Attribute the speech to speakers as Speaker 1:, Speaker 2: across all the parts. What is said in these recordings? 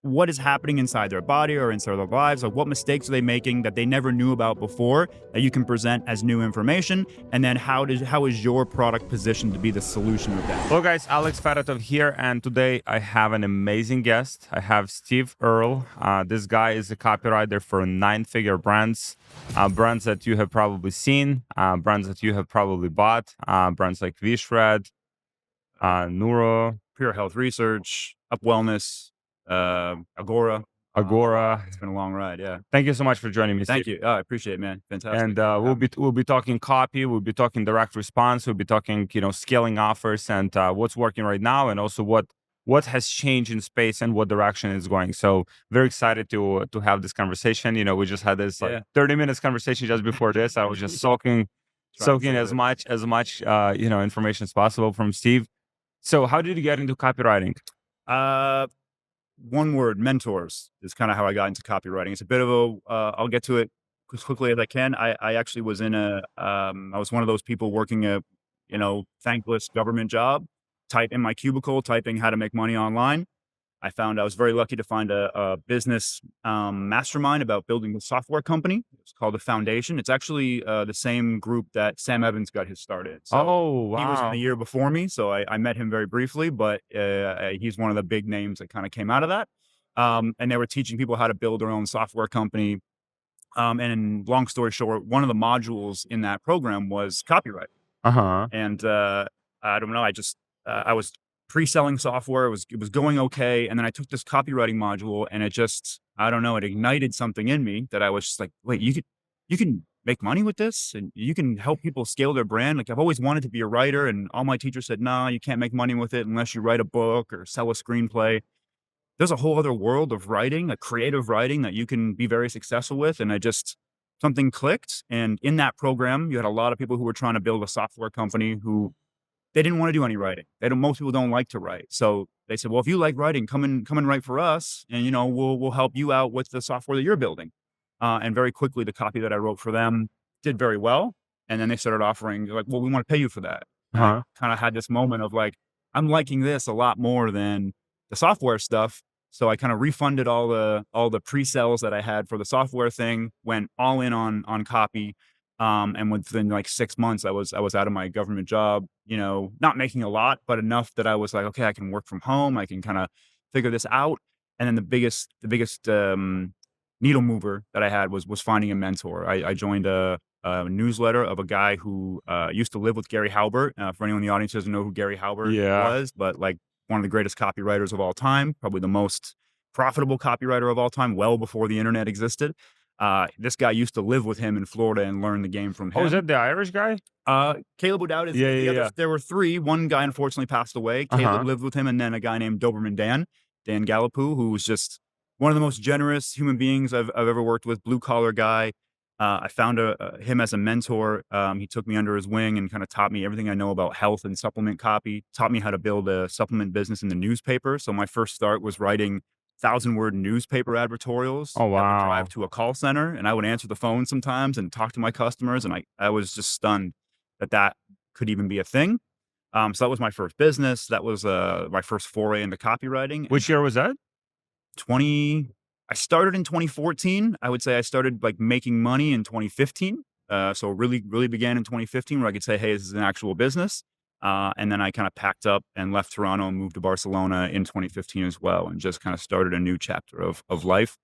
Speaker 1: what is happening inside their body or inside their lives, like what mistakes are they making that they never knew about before that you can present as new information, and then how is your product positioned to be the solution with that.
Speaker 2: Hello guys, Alex Fedotoff here, and today I have an amazing guest. I have Steve Erl. This guy is a copywriter for 9-figure brands, brands that you have probably seen, brands that you have probably bought, brands like Vishred, Neuro,
Speaker 1: Pure Health Research, Up Wellness, Agora.
Speaker 2: Agora.
Speaker 1: It's been a long ride, yeah.
Speaker 2: Thank you so much for joining me, Steve.
Speaker 1: Thank you. I appreciate it, man. Fantastic.
Speaker 2: And we'll be talking copy, we'll be talking direct response, we'll be talking scaling offers and what's working right now, and also what has changed in space and what direction it's going. So very excited to have this conversation. We just had this 30 minutes conversation just before this. I was just soaking as much information as possible from Steve. So how did you get into copywriting?
Speaker 1: One word, mentors, is kind of how I got into copywriting. It's a bit of a, I'll get to it as quickly as I can. I actually was I was one of those people working a, thankless government job, in my cubicle, typing how to make money online. I found I was very lucky to find a business mastermind about building a software company. It's called The Foundation. It's actually the same group that Sam Evans got his start in. So
Speaker 2: oh, wow.
Speaker 1: He was in the year before me, so I met him very briefly, but he's one of the big names that kind of came out of that. And they were teaching people how to build their own software company. And long story short, one of the modules in that program was copywriting. And I don't know, I was pre-selling software. It was going okay. And then I took this copywriting module and it just, I don't know, it ignited something in me that I was just like, wait, you can make money with this and you can help people scale their brand. Like I've always wanted to be a writer, and all my teachers said, no, you can't make money with it unless you write a book or sell a screenplay. There's a whole other world of writing, a creative writing that you can be very successful with. And something clicked. And in that program, you had a lot of people who were trying to build a software company who they didn't want to do any writing. Most people don't like to write. So they said, well, if you like writing, come and write for us. And, we'll help you out with the software that you're building. And very quickly, the copy that I wrote for them did very well. And then they started offering, like, well, we want to pay you for that. I kind of had this moment of like, I'm liking this a lot more than the software stuff. So I kind of refunded all the pre-sales that I had for the software thing, went all in on copy. And within like 6 months, I was out of my government job, not making a lot, but enough that I was like, okay, I can work from home. I can kind of figure this out. And then the biggest needle mover that I had was finding a mentor. I joined a newsletter of a guy who used to live with Gary Halbert. For anyone in the audience who doesn't know who Gary Halbert was, but like one of the greatest copywriters of all time, probably the most profitable copywriter of all time, well before the internet existed. This guy used to live with him in Florida and learn the game from him.
Speaker 2: Oh, is that the Irish guy?
Speaker 1: Caleb O'Dowd is the other. There were 3. One guy unfortunately passed away. Caleb lived with him, and then a guy named Doberman Dan Gallipou, who was just one of the most generous human beings I've ever worked with, blue collar guy. I found him as a mentor. He took me under his wing and kind of taught me everything I know about health and supplement copy, taught me how to build a supplement business in the newspaper. So my first start was writing 1,000-word newspaper advertorials.
Speaker 2: Oh, wow.
Speaker 1: I would drive to a call center and I would answer the phone sometimes and talk to my customers. And I was just stunned that could even be a thing. So that was my first business. That was my first foray into copywriting.
Speaker 2: Which year was that?
Speaker 1: I started in 2014. I would say I started like making money in 2015. So really began in 2015 where I could say, hey, this is an actual business. And then I kind of packed up and left Toronto and moved to Barcelona in 2015 as well, and just kind of started a new chapter of life,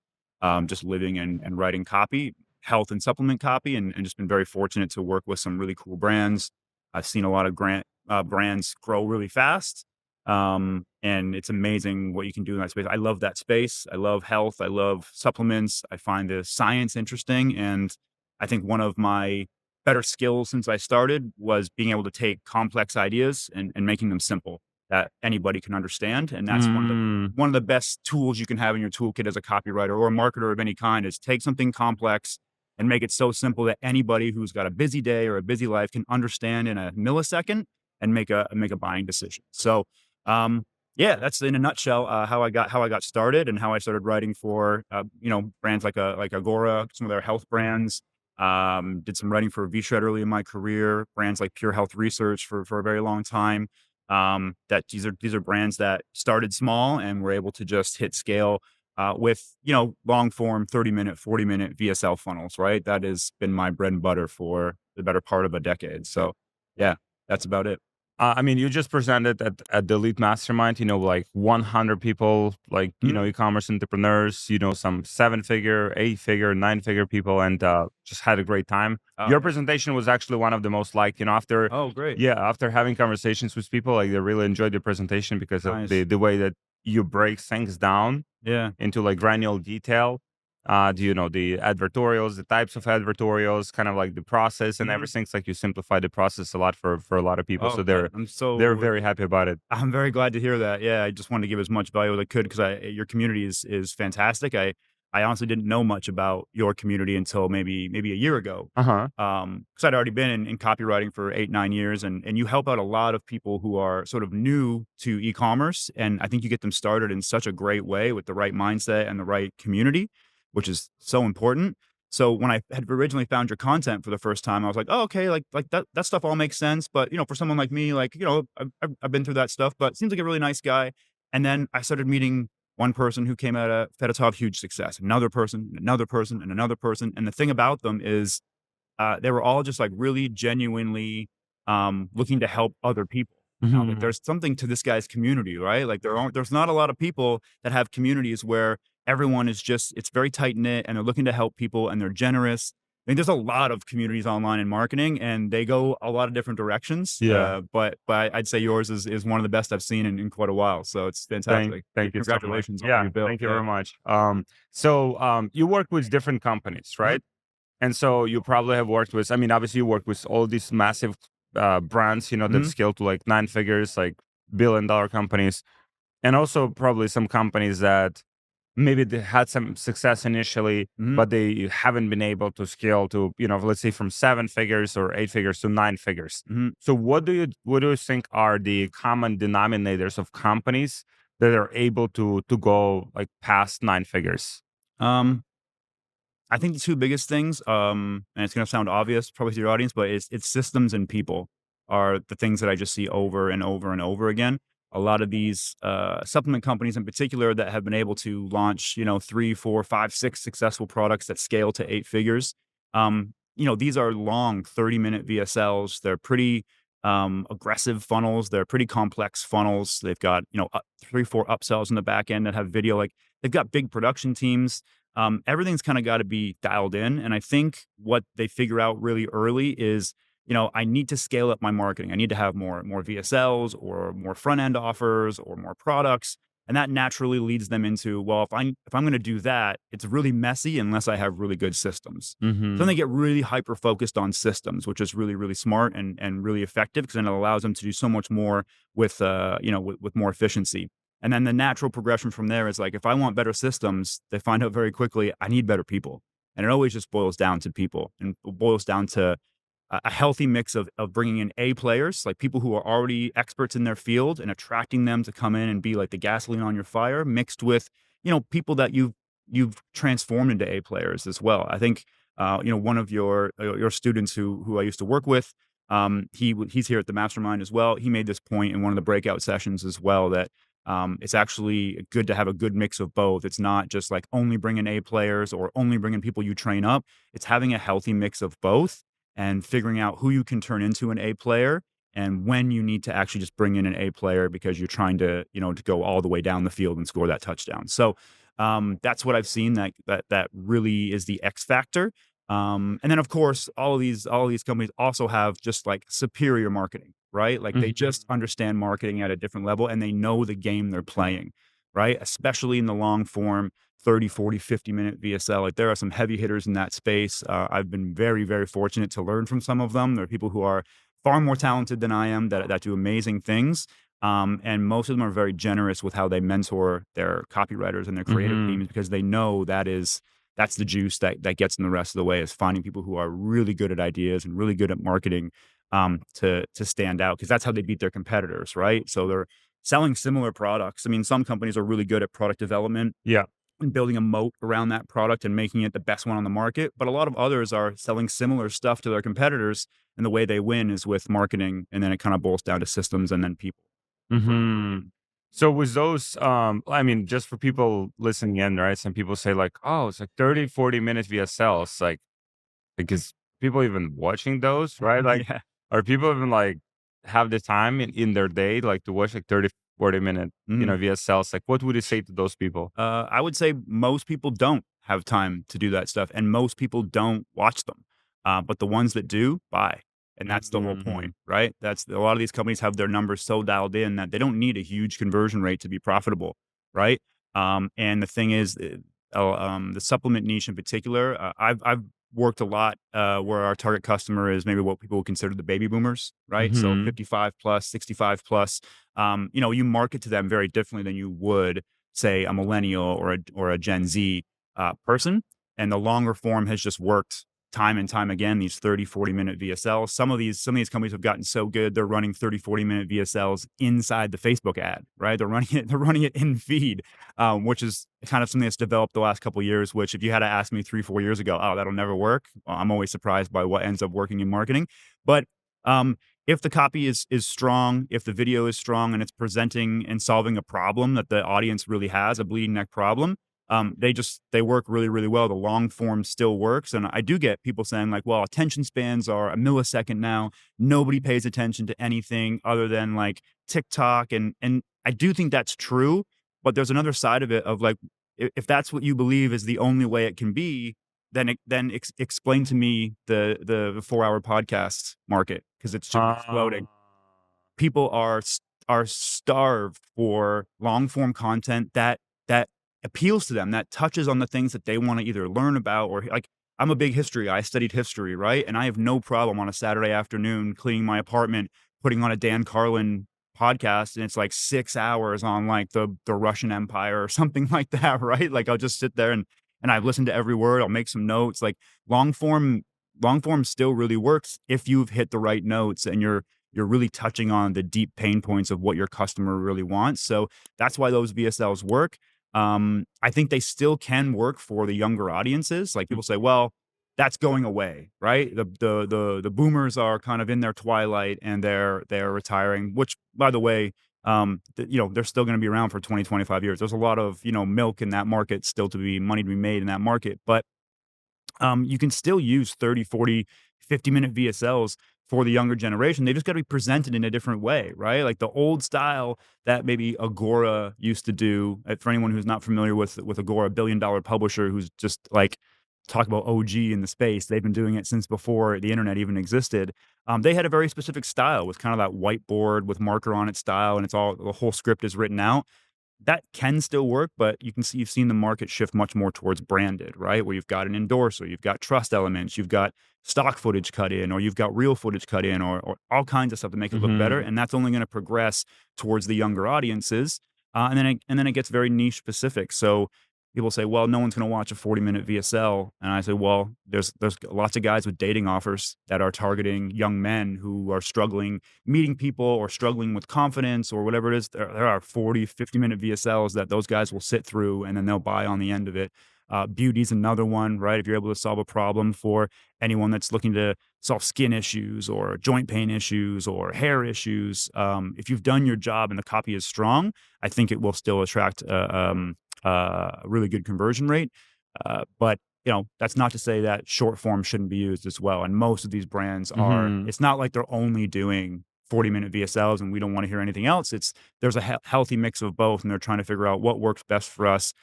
Speaker 1: just living and writing copy, health and supplement copy, and just been very fortunate to work with some really cool brands. I've seen a lot of brands grow really fast, and it's amazing what you can do in that space. I love that space. I love health. I love supplements. I find the science interesting, and I think one of my better skills since I started was being able to take complex ideas and making them simple that anybody can understand. And that's one of the best tools you can have in your toolkit as a copywriter or a marketer of any kind, is take something complex and make it so simple that anybody who's got a busy day or a busy life can understand in a millisecond and make a buying decision. So, that's in a nutshell how I got started and how I started writing for brands like Agora, some of their health brands. Did some writing for Vishred early in my career, brands like Pure Health Research for a very long time. That these are brands that started small and were able to just hit scale with, long form 30-minute, 40-minute VSL funnels, right? That has been my bread and butter for the better part of a decade. So yeah, that's about it.
Speaker 2: I mean, you just presented at the Elite Mastermind, like 100 people, like,
Speaker 1: Mhm.
Speaker 2: e-commerce entrepreneurs, some 7-figure, 8-figure, 9-figure people, and just had a great time.
Speaker 1: Oh,
Speaker 2: Your
Speaker 1: yeah.
Speaker 2: presentation was actually one of the most liked, after,
Speaker 1: Oh, great.
Speaker 2: yeah, after having conversations with people, like they really enjoyed your presentation because of
Speaker 1: Nice.
Speaker 2: the way that you break things down
Speaker 1: Yeah.
Speaker 2: into like granular detail. Do you know the advertorials, the types of advertorials, kind of like the process and
Speaker 1: Mhm.
Speaker 2: everything? It's like you simplify the process a lot for a lot of people,
Speaker 1: Oh,
Speaker 2: so
Speaker 1: good.
Speaker 2: they're very happy about it.
Speaker 1: I'm very glad to hear that. Yeah, I just wanted to give as much value as I could because your community is fantastic. I honestly didn't know much about your community until maybe a year ago.
Speaker 2: Uh huh.
Speaker 1: Because I'd already been in copywriting for 8 9 years, and you help out a lot of people who are sort of new to e-commerce, and I think you get them started in such a great way with the right mindset and the right community, which is so important. So when I had originally found your content for the first time, I was like, "Oh, okay, like that stuff all makes sense." But for someone like me, like I've been through that stuff, but seems like a really nice guy. And then I started meeting one person who came out of Fedotoff, huge success. Another person, and another person, and another person. And the thing about them is they were all just like really genuinely looking to help other people. Like
Speaker 2: Hmm.
Speaker 1: there's something to this guy's community, right? Like there's not a lot of people that have communities where everyone is just it's very tight knit and they're looking to help people and they're generous. I think there's a lot of communities online in marketing and they go a lot of different directions.
Speaker 2: Yeah.
Speaker 1: But I'd say yours is one of the best I've seen in quite a while. So it's
Speaker 2: Thank
Speaker 1: fantastic.
Speaker 2: thank you so much.
Speaker 1: Congratulations on what
Speaker 2: Yeah.
Speaker 1: you built.
Speaker 2: Thank you
Speaker 1: Yeah.
Speaker 2: very much. So you work with different companies,
Speaker 1: Mhm.
Speaker 2: right? And so you probably have worked with. I mean, obviously you work with all these massive brands, that
Speaker 1: Mhm.
Speaker 2: scale to like 9 figures, like billion-dollar companies, and also probably some companies that maybe they had some success initially,
Speaker 1: Mhm.
Speaker 2: but they haven't been able to scale to, let's say from 7 figures or 8 figures to 9 figures.
Speaker 1: Mhm.
Speaker 2: So what do you think are the common denominators of companies that are able to go like past 9 figures?
Speaker 1: Um I think the 2 biggest things, and it's gonna sound obvious probably to your audience, but it's systems and people are the things that I just see over and over and over again. A lot of these, supplement companies in particular that have been able to launch, 3, 4, 5, 6 successful products that scale to 8 figures. These are long 30-minute VSLs. They're pretty, aggressive funnels. They're pretty complex funnels. They've got, 3, 4 upsells in the back end that have video, like, they've got big production teams. Everything's kind of got to be dialed in. And I think what they figure out really early is, I need to scale up my marketing. I need to have more VSLs or more front end offers or more products. And that naturally leads them into, well, if I'm going to do that, it's really messy unless I have really good systems. So then
Speaker 2: Mm-hmm.
Speaker 1: they get really hyper focused on systems, which is really, really smart and really effective because then it allows them to do so much more with more efficiency. And then the natural progression from there is like, if I want better systems, they find out very quickly, I need better people. And it always just boils down to people and it boils down to a healthy mix of bringing in A players, like people who are already experts in their field and attracting them to come in and be like the gasoline on your fire, mixed with, people that you've transformed into A players as well. I think, one of your students who I used to work with, he's here at the mastermind as well. He made this point in one of the breakout sessions as well that it's actually good to have a good mix of both. It's not just like only bringing A players or only bringing people you train up. It's having a healthy mix of both and figuring out who you can turn into an A player and when you need to actually just bring in an A player because you're trying to go all the way down the field and score that touchdown. So that's what I've seen that really is the X factor. And then of course all of these companies also have just like superior marketing, right? Like they just understand marketing at a different level and they know the game they're playing, right? Especially in the long form 30, 40, 50-minute VSL. Like there are some heavy hitters in that space. I've been very, very fortunate to learn from some of them. There are people who are far more talented than I am that do amazing things. And most of them are very generous with how they mentor their copywriters and their creative
Speaker 2: Mm-hmm.
Speaker 1: teams because they know that's the juice that gets them the rest of the way is finding people who are really good at ideas and really good at marketing to stand out because that's how they beat their competitors, right? So they're selling similar products. I mean, some companies are really good at product development
Speaker 2: Yeah.
Speaker 1: and building a moat around that product and making it the best one on the market. But a lot of others are selling similar stuff to their competitors, and the way they win is with marketing, and then it kind of boils down to systems and then people. For
Speaker 2: Mm-hmm. So with those, I mean, just for people listening in, right? Some people say like, oh, it's like 30, 40 minutes VSLs. Like, because people even watching those, right? Like,
Speaker 1: Yeah.
Speaker 2: are people even like have the time in their day, like to watch like 30, 40 minute,
Speaker 1: Mhm.
Speaker 2: VSLs? Like, what would you say to those people?
Speaker 1: I would say most people don't have time to do that stuff, and most people don't watch them. But the ones that do, buy, and that's the whole
Speaker 2: Mhm.
Speaker 1: point, right? That's a lot of these companies have their numbers so dialed in that they don't need a huge conversion rate to be profitable, right? And the thing is, the supplement niche in particular, I've worked a lot where our target customer is maybe what people would consider the baby boomers, right? So
Speaker 2: Mhm.
Speaker 1: 55 plus, 65 plus. You market to them very differently than you would say a millennial or a Gen Z person. And the longer form has just worked time and time again, these 30, 40-minute VSLs. Some of these companies have gotten so good, they're running 30, 40-minute VSLs inside the Facebook ad, right? They're running it in feed, which is kind of something that's developed the last couple of years, which if you had to ask me 3, 4 years ago, oh, that'll never work. Well, I'm always surprised by what ends up working in marketing. But um, if the copy is strong, if the video is strong and it's presenting and solving a problem that the audience really has, a bleeding neck problem, they work really, really well. The long form still works. And I do get people saying like, well, attention spans are a millisecond now. Nobody pays attention to anything other than like TikTok. And I do think that's true, but there's another side of it of like, if that's what you believe is the only way it can be, then explain to me the 4-hour podcast market because it's just
Speaker 2: Uh,
Speaker 1: exploding. People are starved for long form content that appeals to them, that touches on the things that they wanna either learn about or like, I'm a big history guy, I studied history, right? And I have no problem on a Saturday afternoon cleaning my apartment, putting on a Dan Carlin podcast, and it's like 6 hours on, like, the Russian Empire or something like that, right? Like, I'll just sit there and I listen to every word, I'll make some notes, like, long form long form still really works if you've hit the right notes and you're really touching on the deep pain points of what your customer really wants. So that's why those VSLs work. I think they still can work for the younger audiences. Like people say, well, that's going away, right? The boomers are kind of in their twilight and they're retiring, which by the way, they're still going to be around for 20, 25 years. There's a lot of, milk in that market still to be money to be made in that market. But you can still use 30, 40, 50-minute VSLs for the younger generation. They just got to be presented in a different way, right? Like the old style that maybe Agora used to do. For anyone who's not familiar with Agora, $1 billion publisher who's just like talk about OG in the space. They've been doing it since before the internet even existed. They had a very specific style with kind of that whiteboard with marker on it style, and the whole script is written out. That can still work, but you've seen the market shift much more towards branded, right? Where you've got an endorser, you've got trust elements, you've got stock footage cut in, or you've got real footage cut in, or all kinds of stuff to make it look better.
Speaker 2: mhm.
Speaker 1: And that's only going to progress towards the younger audiences. And then it gets very niche specific. So people say, well, no one's going to watch a 40-minute VSL. And I say, well, there's lots of guys with dating offers that are targeting young men who are struggling meeting people or struggling with confidence or whatever it is. There are 40, 50-minute VSLs that those guys will sit through and then they'll buy on the end of it. Beauty's another one, right? If you're able to solve a problem for anyone that's looking to solve skin issues or joint pain issues or hair issues, if you've done your job and the copy is strong, I think it will still attract a really good conversion rate. But that's not to say that short form shouldn't be used as well. And most of these brands are,
Speaker 2: Mhm.
Speaker 1: it's not like they're only doing 40-minute VSLs and we don't want to hear anything else. There's a healthy mix of both, and they're trying to figure out what works best for us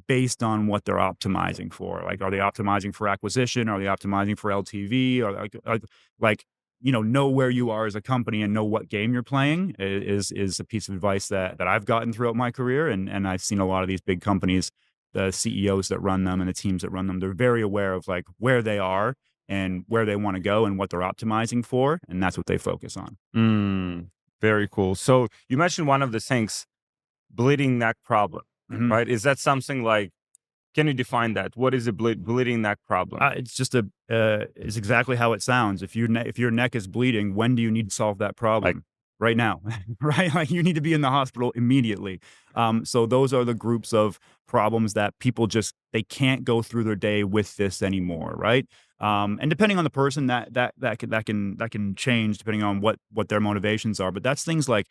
Speaker 1: based on what they're optimizing for. Like, are they optimizing for acquisition? Are they optimizing for LTV? Or know where you are as a company and know what game you're playing is a piece of advice that I've gotten throughout my career, and I've seen a lot of these big companies, the CEOs that run them and the teams that run them, they're very aware of like where they are and where they want to go and what they're optimizing for, and that's what they focus on.
Speaker 2: Mm, very cool. So you mentioned one of the things, bleeding neck problem,
Speaker 1: Mhm.
Speaker 2: right? Is that something like, can you define that? What is a bleeding neck problem?
Speaker 1: It's exactly how it sounds. If your neck is bleeding, when do you need to solve that
Speaker 2: Like
Speaker 1: problem? right now, right? Like you need to be in the hospital immediately. So those are the groups of problems that people just they can't go through their day with this anymore, right? And depending on the person, that can change depending on what their motivations are. But that's things like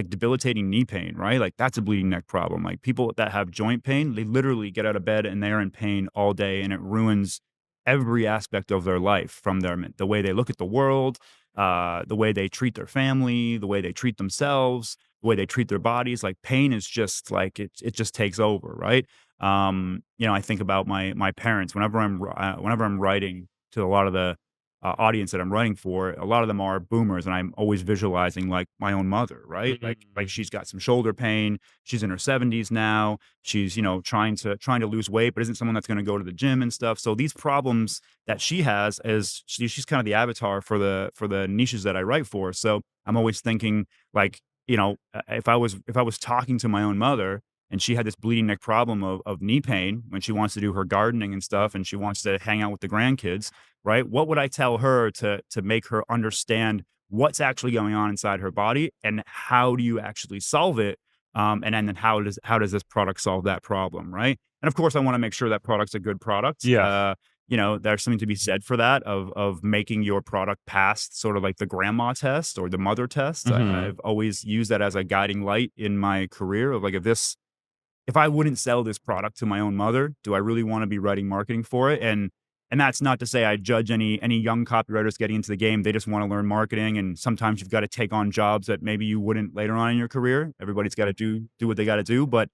Speaker 1: debilitating knee pain, right? Like that's a bleeding neck problem. Like people that have joint pain, they literally get out of bed and they're in pain all day, and it ruins every aspect of their life, from the way they look at the world, the way they treat their family, the way they treat themselves, the way they treat their bodies. Like pain is just like it just takes over, right? I think about my parents whenever I'm writing to a lot of the audience that I'm writing for. A lot of them are boomers, and I'm always visualizing like my own mother, right? Like
Speaker 2: Mm.
Speaker 1: she's got some shoulder pain. She's in her 70s now. She's trying to lose weight, but isn't someone that's going to go to the gym and stuff. So these problems that she has, as she's kind of the avatar for the niches that I write for. So I'm always thinking like, if I was talking to my own mother and she had this bleeding neck problem of knee pain when she wants to do her gardening and stuff and she wants to hang out with the grandkids, right? What would I tell her to make her understand what's actually going on inside her body and how do you actually solve it? And then how does this product solve that problem, right? And of course, I want to make sure that product's a good product.
Speaker 2: Yeah.
Speaker 1: There's something to be said for that of making your product past sort of like the grandma test or the mother test.
Speaker 2: Hmm.
Speaker 1: I've always used that as a guiding light in my career of like if I wouldn't sell this product to my own mother, do I really want to be writing marketing for it? And that's not to say I judge any young copywriters getting into the game. They just want to learn marketing, and sometimes you've got to take on jobs that maybe you wouldn't later on in your career. Everybody's got to do what they got to do, but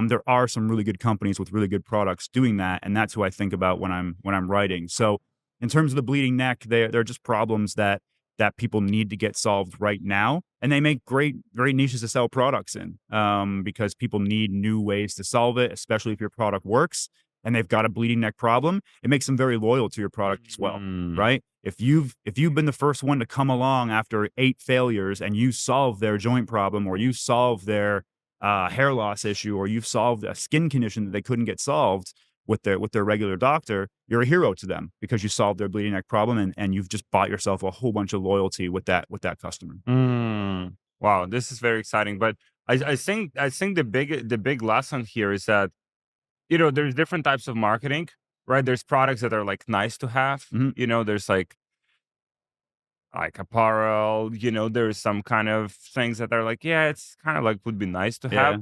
Speaker 1: there are some really good companies with really good products doing that, and that's who I think about when I'm writing. So, in terms of the bleeding neck, they're just problems that people need to get solved right now, and they make great niches to sell products in, because people need new ways to solve it, especially if your product works and they've got a bleeding neck problem. It makes them very loyal to your product as well,
Speaker 2: Mm.
Speaker 1: right? If you've been the first one to come along after 8 failures and you solve their joint problem, or you solve their hair loss issue, or you've solved a skin condition that they couldn't get solved with their regular doctor, you're a hero to them because you solved their bleeding neck problem, and you've just bought yourself a whole bunch of loyalty with that customer.
Speaker 2: Mm. Wow, this is very exciting. But I think the big lesson here is that there's different types of marketing, right? There's products that are like nice to have.
Speaker 1: Mhm.
Speaker 2: There's like apparel. There's some kind of things that are like, yeah, it's kind of like would be nice to have.
Speaker 1: Yeah.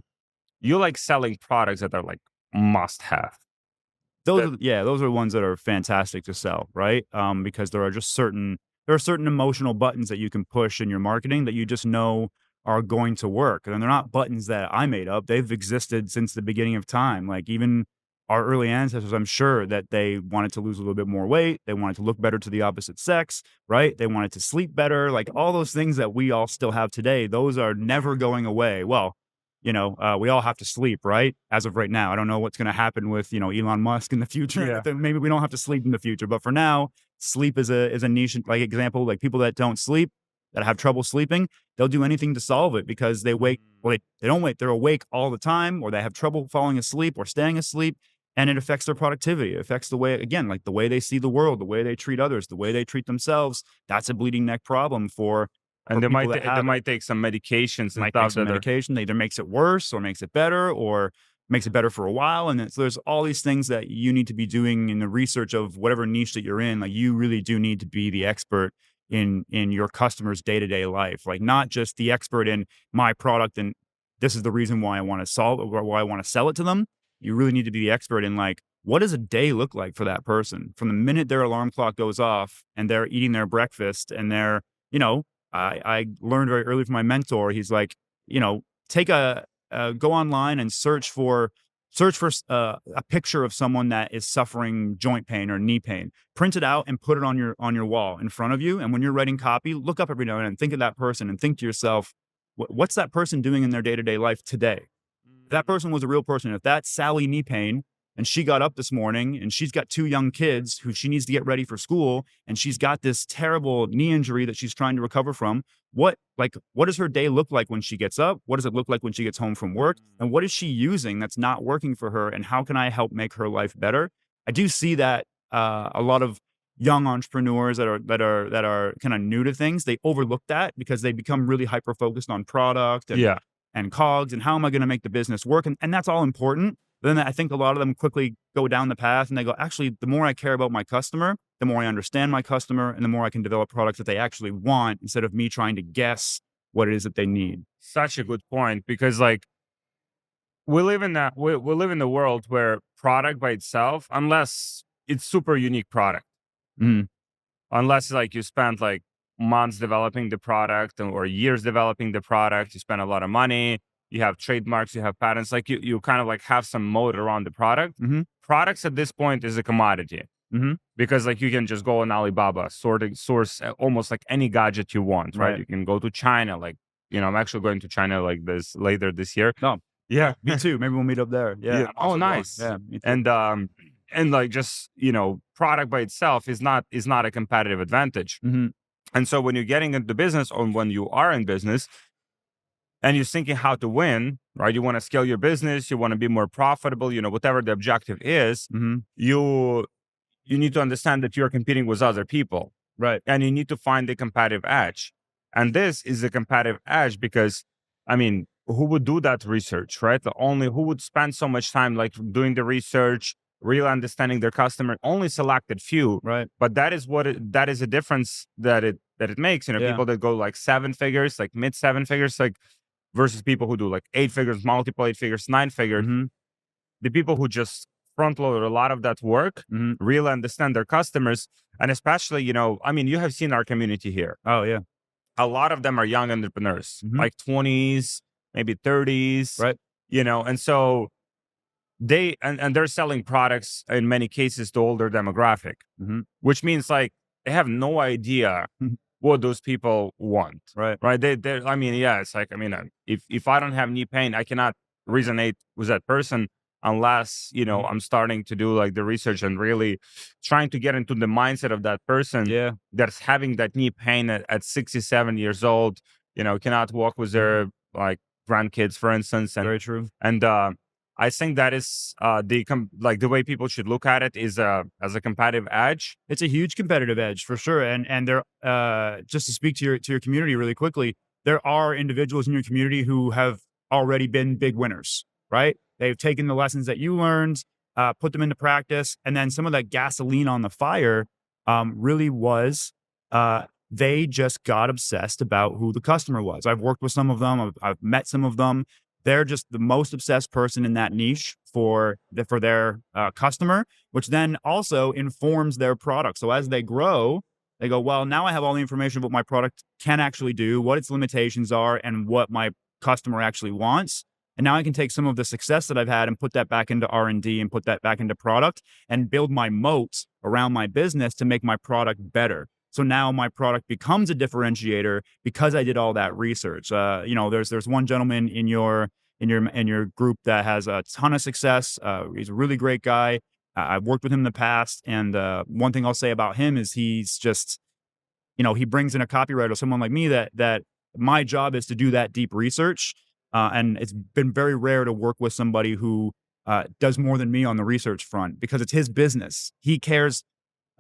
Speaker 2: You like selling products that are like must have.
Speaker 1: Those
Speaker 2: That
Speaker 1: are those are ones that are fantastic to sell, right? Because there are certain emotional buttons that you can push in your marketing that you just know are going to work, and they're not buttons that I made up. They've existed since the beginning of time. Like even our early ancestors, I'm sure that they wanted to lose a little bit more weight. They wanted to look better to the opposite sex, right? They wanted to sleep better. Like all those things that we all still have today, those are never going away. Well, we all have to sleep, right? As of right now, I don't know what's going to happen with, Elon Musk in the future.
Speaker 2: yeah.
Speaker 1: Then maybe we don't have to sleep in the future, but for now, sleep is a niche like example. Like people that don't sleep, that have trouble sleeping, they'll do anything to solve it because they wake. Well, they don't wake. They're awake all the time, or they have trouble falling asleep or staying asleep, and it affects their productivity. It affects the way, again, like the way they see the world, the way they treat others, the way they treat themselves. That's a bleeding neck problem for
Speaker 2: And they
Speaker 1: people
Speaker 2: might
Speaker 1: that
Speaker 2: they
Speaker 1: have it.
Speaker 2: might take some medications and
Speaker 1: Might take
Speaker 2: stuff
Speaker 1: some
Speaker 2: that are.
Speaker 1: medication that either makes it worse or makes it better or makes it better for a while. And so there's all these things that you need to be doing in the research of whatever niche that you're in. Like you really do need to be the expert in your customer's day-to-day life. Like not just the expert in my product and this is the reason why I want to solve or why I want to sell it to them. You really need to be the expert in like what does a day look like for that person from the minute their alarm clock goes off and they're eating their breakfast and they're, I learned very early from my mentor. He's like, take go online and search for a picture of someone that is suffering joint pain or knee pain. Print it out and put it on your wall in front of you. And when you're writing copy, look up every now and then, think of that person, and think to yourself, what's that person doing in their day to day life today? If that person was a real person, if that's Sally knee pain and she got up this morning and she's got 2 young kids who she needs to get ready for school and she's got this terrible knee injury that she's trying to recover from, what does her day look like when she gets up? What does it look like when she gets home from work? And what is she using that's not working for her? And how can I help make her life better? I do see that a lot of young entrepreneurs that are kind of new to things, they overlook that because they become really hyper focused on product
Speaker 2: Yeah.
Speaker 1: and cogs and how am I going to make the business work, and that's all important. Then I think a lot of them quickly go down the path and they go, actually, the more I care about my customer, the more I understand my customer, and the more I can develop products that they actually want instead of me trying to guess what it is that they need.
Speaker 2: Such a good point, because like we live in a world where product by itself, unless it's super unique product,
Speaker 1: Mhm.
Speaker 2: unless like you spent like months developing the product or years developing the product, you spend a lot of money, you have trademarks, you have patents, like you kind of like have some moat around the product.
Speaker 1: Mhm.
Speaker 2: Products at this point is a commodity,
Speaker 1: Mhm.
Speaker 2: because like you can just go on Alibaba, source almost like any gadget you want, right?
Speaker 1: Right.
Speaker 2: You can go to China, like, I'm actually going to China like this later this year.
Speaker 1: No.
Speaker 2: Yeah.
Speaker 1: Me too. Maybe we'll meet up there. Yeah.
Speaker 2: Yeah.
Speaker 1: I'm
Speaker 2: Oh,
Speaker 1: also going.
Speaker 2: nice.
Speaker 1: Yeah. Me too.
Speaker 2: And like just, product by itself is not a competitive advantage.
Speaker 1: Mhm.
Speaker 2: And so when you're getting into business, or when you are in business and you're thinking how to win, right? You want to scale your business, you want to be more profitable, whatever the objective is,
Speaker 1: Mhm.
Speaker 2: you need to understand that you're competing with other people,
Speaker 1: Right.
Speaker 2: and you need to find the competitive edge. And this is a competitive edge because, I mean, who would do that research, right? Only who would spend so much time like doing the research, really understanding their customer, only selected few.
Speaker 1: Right.
Speaker 2: But that is a difference that it makes.
Speaker 1: Yeah.
Speaker 2: People that go like seven figures, like mid seven figures, like versus people who do like eight figures, multiple eight figures, nine figures.
Speaker 1: Mhm.
Speaker 2: The people who just front load a lot of that work,
Speaker 1: Mhm.
Speaker 2: really understand their customers. And especially, you have seen our community here.
Speaker 1: Oh, yeah.
Speaker 2: A lot of them are young entrepreneurs,
Speaker 1: Mhm.
Speaker 2: like 20s, maybe 30s,
Speaker 1: Right.
Speaker 2: and so and they're selling products in many cases to older demographic,
Speaker 1: Mhm.
Speaker 2: which means like they have no idea
Speaker 1: Mhm.
Speaker 2: what those people want,
Speaker 1: Right.
Speaker 2: right? Yeah, it's like, if I don't have knee pain, I cannot resonate with that person unless,
Speaker 1: Mhm.
Speaker 2: I'm starting to do like the research and really trying to get into the mindset of that person
Speaker 1: Yeah.
Speaker 2: that's having that knee pain at 67 years old, cannot walk with
Speaker 1: Mhm.
Speaker 2: their like grandkids, for instance.
Speaker 1: Very true.
Speaker 2: And I think that is like the way people should look at it is as a competitive edge.
Speaker 1: It's a huge competitive edge for sure. And there, just to speak to your community really quickly, there are individuals in your community who have already been big winners, right? They've taken the lessons that you learned, put them into practice, and then some of that gasoline on the fire really was they just got obsessed about who the customer was. I've worked with some of them. I've met some of them. They're just the most obsessed person in that niche for their customer, which then also informs their product. So as they grow, they go, well, now I have all the information of what my product can actually do, what its limitations are, and what my customer actually wants. And now I can take some of the success that I've had and put that back into R&D and put that back into product and build my moats around my business to make my product better. So now my product becomes a differentiator because I did all that research. There's one gentleman in your group that has a ton of success. He's a really great guy. I've worked with him in the past, and one thing I'll say about him is he's just, he brings in a copywriter, someone like me that my job is to do that deep research, and it's been very rare to work with somebody who does more than me on the research front because it's his business. He cares.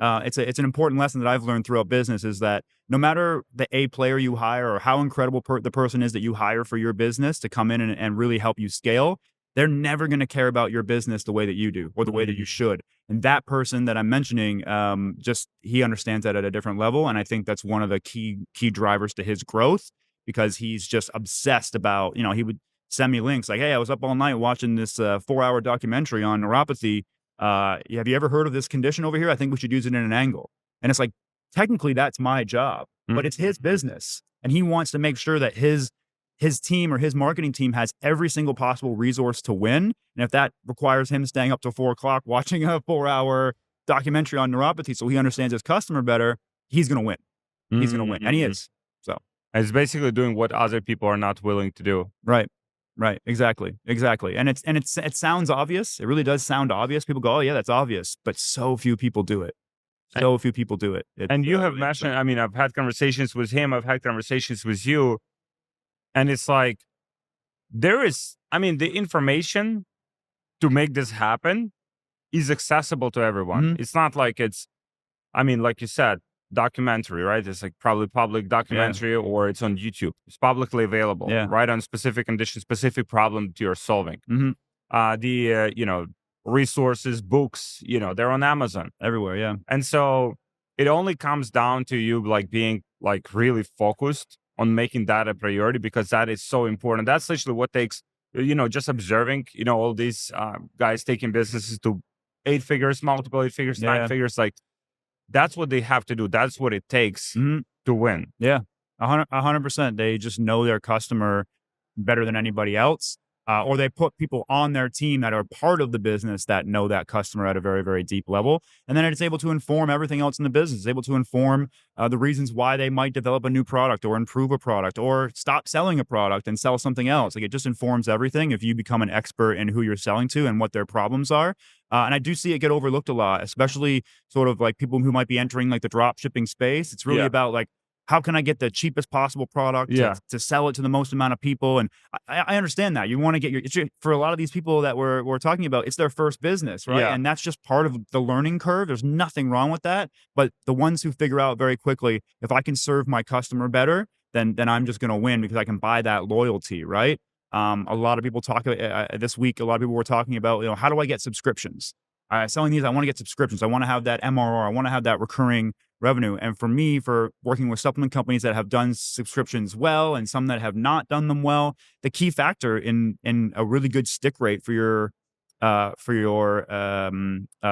Speaker 1: It's an important lesson that I've learned throughout business is that no matter the A player you hire or how incredible the person is that you hire for your business to come in and really help you scale, they're never going to care about your business the way that you do or the way that you should. And that person that I'm mentioning, just he understands that at a different level, and I think that's one of the key drivers to his growth because he's just obsessed about. He would send me links like, "Hey, I was up all night watching this 4-hour documentary on neuropathy. Have you ever heard of this condition over here? I think we should use it in an angle." And it's like, technically that's my job, but it's his business. And he wants to make sure that his team or his marketing team has every single possible resource to win. And if that requires him staying up till 4 o'clock watching a 4-hour documentary on neuropathy so he understands his customer better, he's gonna win. He's gonna win. And he
Speaker 2: Mm-hmm.
Speaker 1: is. So
Speaker 2: It's basically doing what other people are not willing to do.
Speaker 1: right. Right. Exactly. Exactly. And it sounds obvious. It really does sound obvious. People go, "Oh yeah, that's obvious," but so few people do it.
Speaker 2: A-
Speaker 1: So few people do it. It's
Speaker 2: And you have
Speaker 1: really
Speaker 2: mentioned,
Speaker 1: interesting.
Speaker 2: I've had conversations with him, I've had conversations with you, and it's like the information to make this happen is accessible to everyone.
Speaker 1: Mhm.
Speaker 2: It's not like it's I mean, like you said, documentary, right? It's like probably public
Speaker 1: Yeah.
Speaker 2: documentary or it's on YouTube. It's publicly available,
Speaker 1: Yeah.
Speaker 2: right? On specific conditions, specific problem that you're solving.
Speaker 1: Mhm.
Speaker 2: Resources, books, they're on Amazon.
Speaker 1: Everywhere, yeah.
Speaker 2: And so it only comes down to you like being like really focused on making that a priority because that is so important. That's literally what takes, just observing, all these guys taking businesses to 8 figures, multiple 8 figures, nine
Speaker 1: Yeah.
Speaker 2: figures. Like that's what they have to do. That's what it takes
Speaker 1: Mhm.
Speaker 2: to win.
Speaker 1: Yeah. 100%. They just know their customer better than anybody else. Or they put people on their team that are part of the business that know that customer at a very, very deep level. And then it's able to inform everything else in the business. It's able to inform the reasons why they might develop a new product or improve a product or stop selling a product and sell something else. Like it just informs everything if you become an expert in who you're selling to and what their problems are. And I do see it get overlooked a lot, especially sort of like people who might be entering like the drop shipping space. It's really
Speaker 2: Yeah.
Speaker 1: about like, how can I get the cheapest possible product
Speaker 2: Yeah.
Speaker 1: to sell it to the most amount of people? And I understand that you want to get for a lot of these people that we're talking about, it's their first business, right?
Speaker 2: Yeah.
Speaker 1: And that's just part of the learning curve. There's nothing wrong with that. But the ones who figure out very quickly, if I can serve my customer better, then I'm just going to win because I can buy that loyalty, right? A lot of people talk this week. A lot of people were talking about, how do I get subscriptions? Selling these, I want to get subscriptions. I want to have that MRR. I want to have that recurring revenue. And for me, for working with supplement companies that have done subscriptions well and some that have not done them well, the key factor in a really good stick rate for your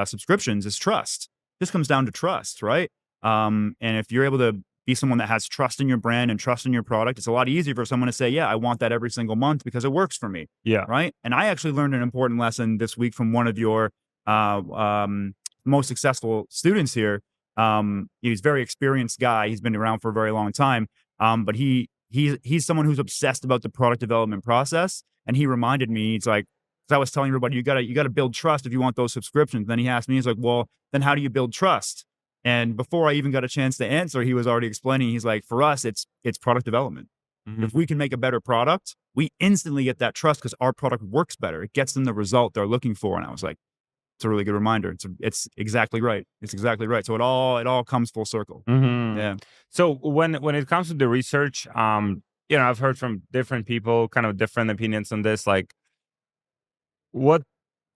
Speaker 1: subscriptions is trust. This comes down to trust, right? And if you're able to be someone that has trust in your brand and trust in your product, it's a lot easier for someone to say, yeah, I want that every single month because it works for me.
Speaker 2: Yeah.
Speaker 1: Right. And I actually learned an important lesson this week from one of your most successful students here. He's a very experienced guy. He's been around for a very long time. But he's someone who's obsessed about the product development process. And he reminded me, he's like, 'cause I was telling everybody, you gotta build trust if you want those subscriptions. Then he asked me, he's like, well, then how do you build trust? And before I even got a chance to answer, he was already explaining. He's like, for us, it's product development.
Speaker 2: Mhm.
Speaker 1: If we can make a better product, we instantly get that trust because our product works better. It gets them the result they're looking for. And I was like, it's a really good reminder. It's exactly right. It's exactly right. So it all comes full circle.
Speaker 2: Mhm.
Speaker 1: Yeah.
Speaker 2: So when it comes to the research, I've heard from different people, kind of different opinions on this. Like,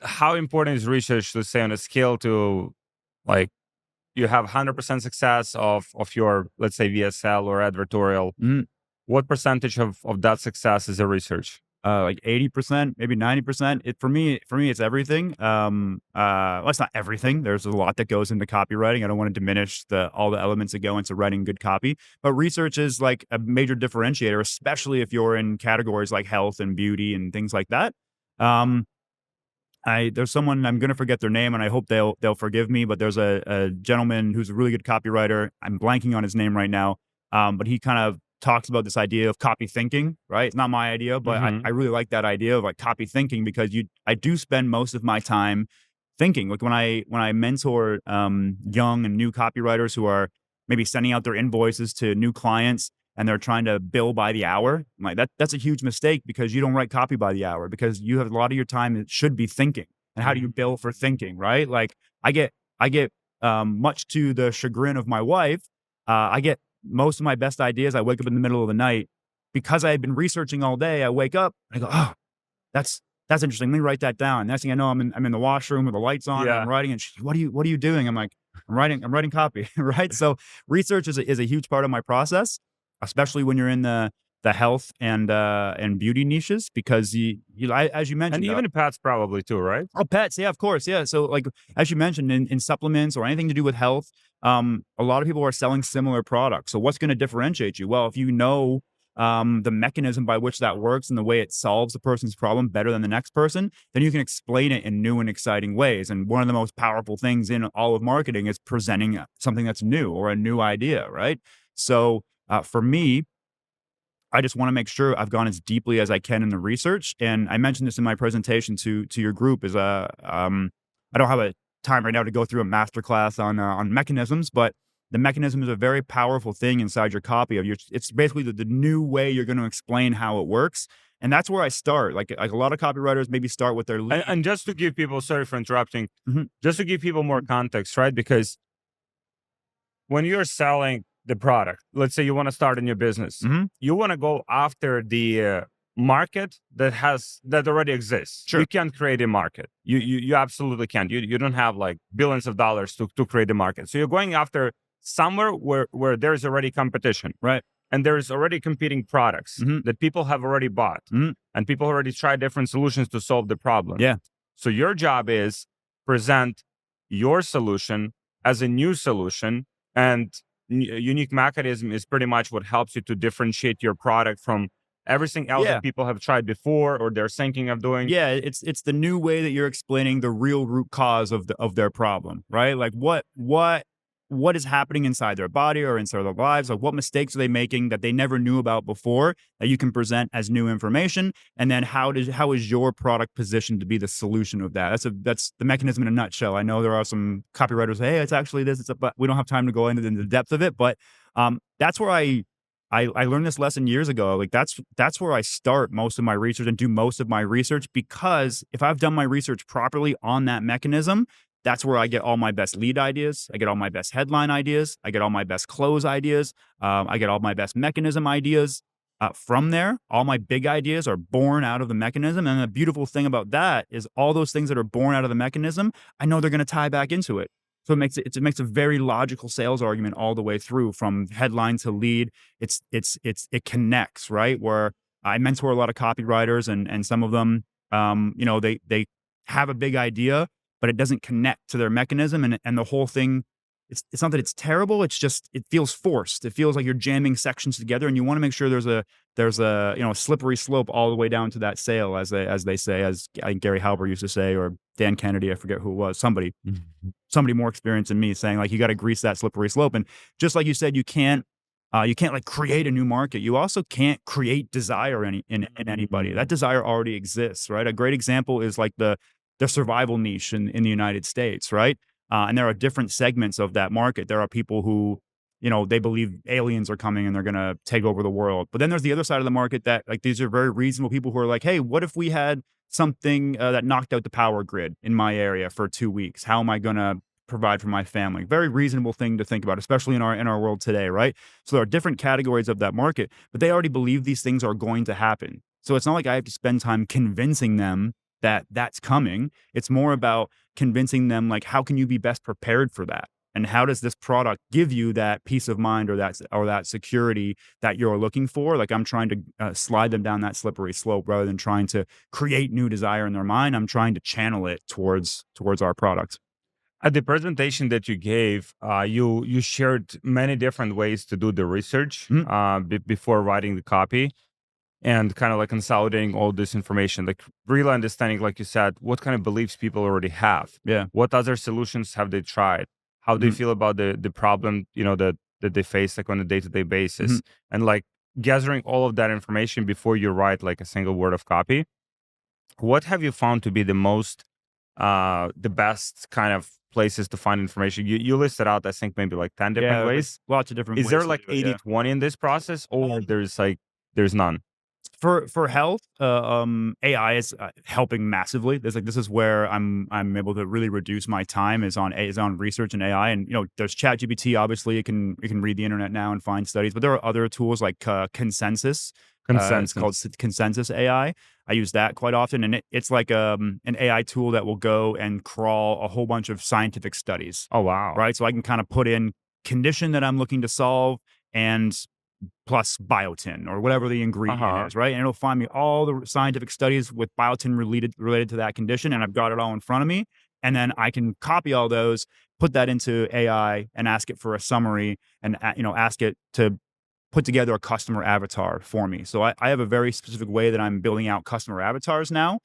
Speaker 2: how important is research, let's say, on a scale to, like, you have 100% success of your, let's say, VSL or advertorial.
Speaker 1: Mhm.
Speaker 2: What percentage of that success is a research?
Speaker 1: Like 80%, maybe 90%. For me, it's everything. Well, it's not everything. There's a lot that goes into copywriting. I don't want to diminish all the elements that go into writing good copy, but research is like a major differentiator, especially if you're in categories like health and beauty and things like that. Um, there's someone, I'm gonna forget their name, and I hope they'll forgive me. But there's a gentleman who's a really good copywriter. I'm blanking on his name right now, but he kind of talks about this idea of copy thinking. Right, it's not my idea, but
Speaker 2: Mhm.
Speaker 1: I really like that idea of like copy thinking because I do spend most of my time thinking. Like when I mentor young and new copywriters who are maybe sending out their invoices to new clients and they're trying to bill by the hour. I'm like that's a huge mistake because you don't write copy by the hour because you have a lot of your time that should be thinking. And how do you bill for thinking, right? Like I get much to the chagrin of my wife, I get most of my best ideas. I wake up in the middle of the night because I've been researching all day. I wake up, I go, oh, that's interesting. Let me write that down. Next thing I know, I'm in the washroom with the lights on. And
Speaker 2: Yeah.
Speaker 1: I'm writing. And she's, what are you doing? I'm like, I'm writing copy. Right. So research is a huge part of my process, especially when you're in the health and beauty niches because as you mentioned,
Speaker 2: And even the pets probably too, right?
Speaker 1: oh, pets, yeah, of course, yeah. So, like as you mentioned, in supplements or anything to do with health, a lot of people are selling similar products. So, what's going to differentiate you? Well, if you know the mechanism by which that works and the way it solves a person's problem better than the next person, then you can explain it in new and exciting ways. And one of the most powerful things in all of marketing is presenting something that's new or a new idea, right? So, for me, I just want to make sure I've gone as deeply as I can in the research. And I mentioned this in my presentation to your group is I don't have a time right now to go through a masterclass on mechanisms, but the mechanism is a very powerful thing inside your copy of your. It's basically the new way you're going to explain how it works. And that's where I start. Like a lot of copywriters maybe start with their lead.
Speaker 2: And just to give people, sorry for interrupting,
Speaker 1: Mhm.
Speaker 2: just to give people more context, right? Because when you're selling the product, let's say you want to start a new business,
Speaker 1: Hmm.
Speaker 2: you want to go after the market that already exists.
Speaker 1: Sure.
Speaker 2: You can't create a market. You absolutely can't. You don't have like billions of dollars to create a market. So you're going after somewhere where there's already competition
Speaker 1: Right.
Speaker 2: and there's already competing products
Speaker 1: Hmm.
Speaker 2: that people have already bought
Speaker 1: Hmm.
Speaker 2: and people already tried different solutions to solve the problem.
Speaker 1: Yeah.
Speaker 2: So your job is present your solution as a new solution, and unique mechanism is pretty much what helps you to differentiate your product from everything else
Speaker 1: Yeah.
Speaker 2: that people have tried before or they're thinking of doing.
Speaker 1: Yeah, it's the new way that you're explaining the real root cause of their problem, right? Like what is happening inside their body or inside their lives? Like what mistakes are they making that they never knew about before that you can present as new information? And then how is your product positioned to be the solution of that? That's the mechanism in a nutshell. I know there are some copywriters say, hey, it's actually this, but we don't have time to go into the depth of it. But that's where I learned this lesson years ago. Like that's where I start most of my research and do most of my research, because if I've done my research properly on that mechanism, that's where I get all my best lead ideas. I get all my best headline ideas. I get all my best close ideas. I get all my best mechanism ideas. From there, all my big ideas are born out of the mechanism. And the beautiful thing about that is all those things that are born out of the mechanism, I know they're going to tie back into it. So it makes a very logical sales argument all the way through from headline to lead. It connects, right? Where I mentor a lot of copywriters, and some of them, they have a big idea, but it doesn't connect to their mechanism, and the whole thing. It's not that it's terrible. It's just it feels forced. It feels like you're jamming sections together, and you want to make sure there's a a slippery slope all the way down to that sale, as they say, as I think Gary Halber used to say, or Dan Kennedy, I forget who it was, somebody more experienced than me, saying like you got to grease that slippery slope. And just like you said, you can't like create a new market. You also can't create desire in anybody. That desire already exists, right? A great example is like the survival niche in the United States, right? And there are different segments of that market. There are people who, they believe aliens are coming and they're going to take over the world. But then there's the other side of the market that like these are very reasonable people who are like, hey, what if we had something that knocked out the power grid in my area for 2 weeks? How am I going to provide for my family? Very reasonable thing to think about, especially in our world today, right? So there are different categories of that market, but they already believe these things are going to happen. So it's not like I have to spend time convincing them that that's coming. It's more about convincing them like how can you be best prepared for that? And how does this product give you that peace of mind or that security that you're looking for? Like I'm trying to slide them down that slippery slope rather than trying to create new desire in their mind. I'm trying to channel it towards our product.
Speaker 2: At the presentation that you gave, you shared many different ways to do the research
Speaker 1: Mhm.
Speaker 2: before writing the copy, and kind of like consolidating all this information, like really understanding, like you said, what kind of beliefs people already have,
Speaker 1: Yeah.
Speaker 2: what other solutions have they tried, how they
Speaker 1: Mhm.
Speaker 2: feel about the problem, that they face like on a day-to-day
Speaker 1: Mhm.
Speaker 2: basis, and like gathering all of that information before you write like a single word of copy. What have you found to be the best kind of places to find information? You listed out, I think, maybe like 10
Speaker 1: Yeah,
Speaker 2: different
Speaker 1: there's, like,
Speaker 2: ways.
Speaker 1: lots of different
Speaker 2: Is
Speaker 1: ways
Speaker 2: there
Speaker 1: to
Speaker 2: like
Speaker 1: do it, yeah.
Speaker 2: 80/20 in this process, or there's none?
Speaker 1: For health, AI is helping massively. This is where I'm able to really reduce my time is on research and AI. And there's ChatGPT. Obviously, you can read the internet now and find studies, but there are other tools like Consensus. It's called
Speaker 2: Consensus.
Speaker 1: Consensus AI. I use that quite often, and it's like an AI tool that will go and crawl a whole bunch of scientific studies,
Speaker 2: Oh, wow.
Speaker 1: right? So I can kind of put in condition that I'm looking to solve and plus biotin or whatever the ingredient
Speaker 2: Uh-huh.
Speaker 1: is, right? And it'll find me all the scientific studies with biotin related to that condition, and I've got it all in front of me. And then I can copy all those, put that into AI, and ask it for a summary, and ask it to put together a customer avatar for me. So I have a very specific way that I'm building out customer avatars now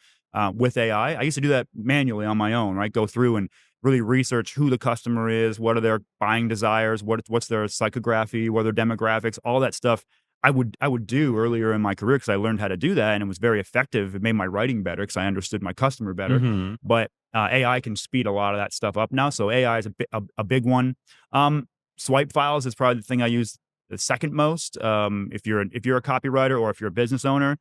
Speaker 1: with AI. I used to do that manually on my own, right? Go through and really research who the customer is, what are their buying desires, what's their psychography, what are their demographics, all that stuff. I would do earlier in my career because I learned how to do that, and it was very effective. It made my writing better because I understood my customer better.
Speaker 2: Mhm.
Speaker 1: But AI can speed a lot of that stuff up now. So AI is a big one. Swipe files is probably the thing I use the second most. If you're a copywriter or if you're a business owner,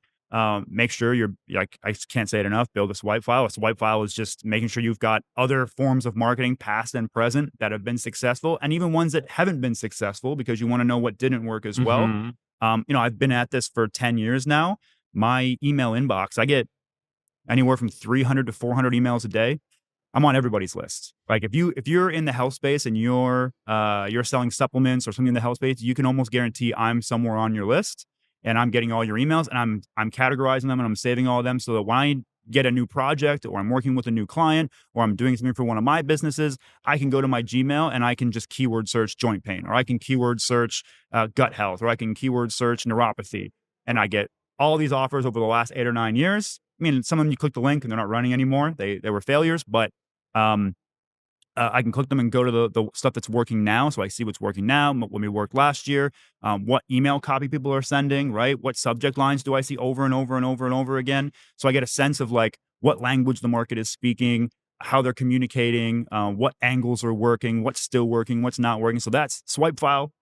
Speaker 1: Make sure you're like, I can't say it enough, build a swipe file. A swipe file is just making sure you've got other forms of marketing, past and present, that have been successful, and even ones that haven't been successful, because you want to know what didn't work as well.
Speaker 2: Hmm.
Speaker 1: I've been at this for 10 years now. My email inbox, I get anywhere from 300 to 400 emails a day. I'm on everybody's list. Like, if you're in the health space and you're selling supplements or something in the health space, you can almost guarantee I'm somewhere on your list, and I'm getting all your emails, and I'm categorizing them, and I'm saving all of them, so that when I get a new project, or I'm working with a new client, or I'm doing something for one of my businesses, I can go to my Gmail and I can just keyword search joint pain, or I can keyword search gut health, or I can keyword search neuropathy, and I get all these offers over the last 8 or 9 years. I mean, some of them you click the link and they're not running anymore. They were failures, but um, I can click them and go to the stuff that's working now. So I see what's working now, what we worked last year, what email copy people are sending, right? What subject lines do I see over and over and over and over again? So I get a sense of like what language the market is speaking, how they're communicating, what angles are working, what's still working, what's not working. So that's swipe file,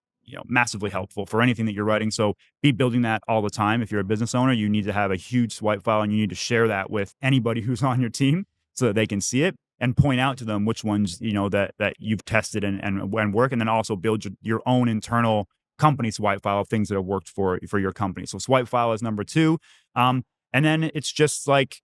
Speaker 1: massively helpful for anything that you're writing. So be building that all the time. If you're a business owner, you need to have a huge swipe file, and you need to share that with anybody who's on your team so that they can see it, and point out to them which ones, that you've tested and work, and then also build your own internal company swipe file of things that have worked for your company. So swipe file is number two. And then it's just like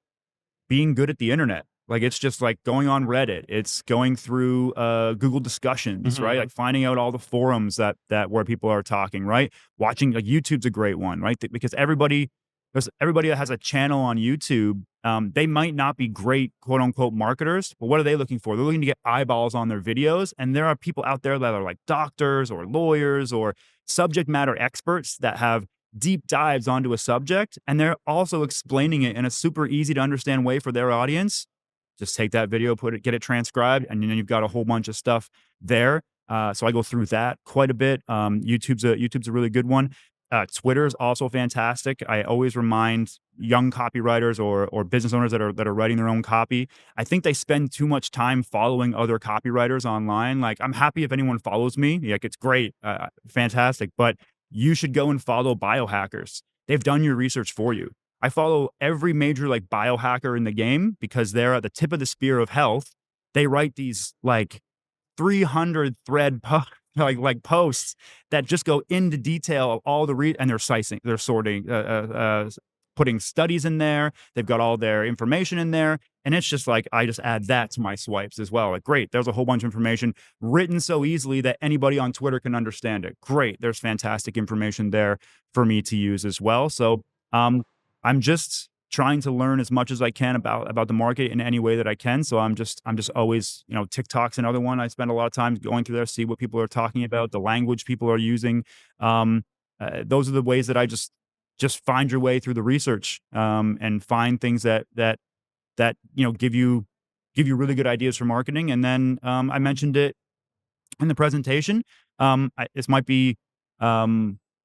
Speaker 1: being good at the internet. Like, it's just like going on Reddit. It's going through Google discussions, right?
Speaker 2: Hmm.
Speaker 1: Like finding out all the forums that where people are talking, right? Watching, like, YouTube's a great one, right? Because everybody that has a channel on YouTube, they might not be great quote unquote marketers, but what are they looking for? They're looking to get eyeballs on their videos. And there are people out there that are like doctors or lawyers or subject matter experts that have deep dives onto a subject, and they're also explaining it in a super easy to understand way for their audience. Just take that video, get it transcribed, and then you've got a whole bunch of stuff there. So I go through that quite a bit. YouTube's a really good one. Twitter is also fantastic. I always remind young copywriters or business owners that are writing their own copy. I think they spend too much time following other copywriters online. Like, I'm happy if anyone follows me. Like, it's great, fantastic. But you should go and follow biohackers. They've done your research for you. I follow every major like biohacker in the game because they're at the tip of the spear of health. They write these like 300 thread like posts that just go into detail of all the and they're sorting, putting studies in there. They've got all their information in there, and it's just like I just add that to my swipes as well. Like, great, there's a whole bunch of information written so easily that anybody on Twitter can understand it. Great, there's fantastic information there for me to use as well. So I'm just trying to learn as much as I can about the market in any way that I can. So I'm just always, TikTok's another one. I spend a lot of time going through there, see what people are talking about, the language people are using. Those are the ways that I just find your way through the research, and find things that give you really good ideas for marketing. And then I mentioned it in the presentation. This might be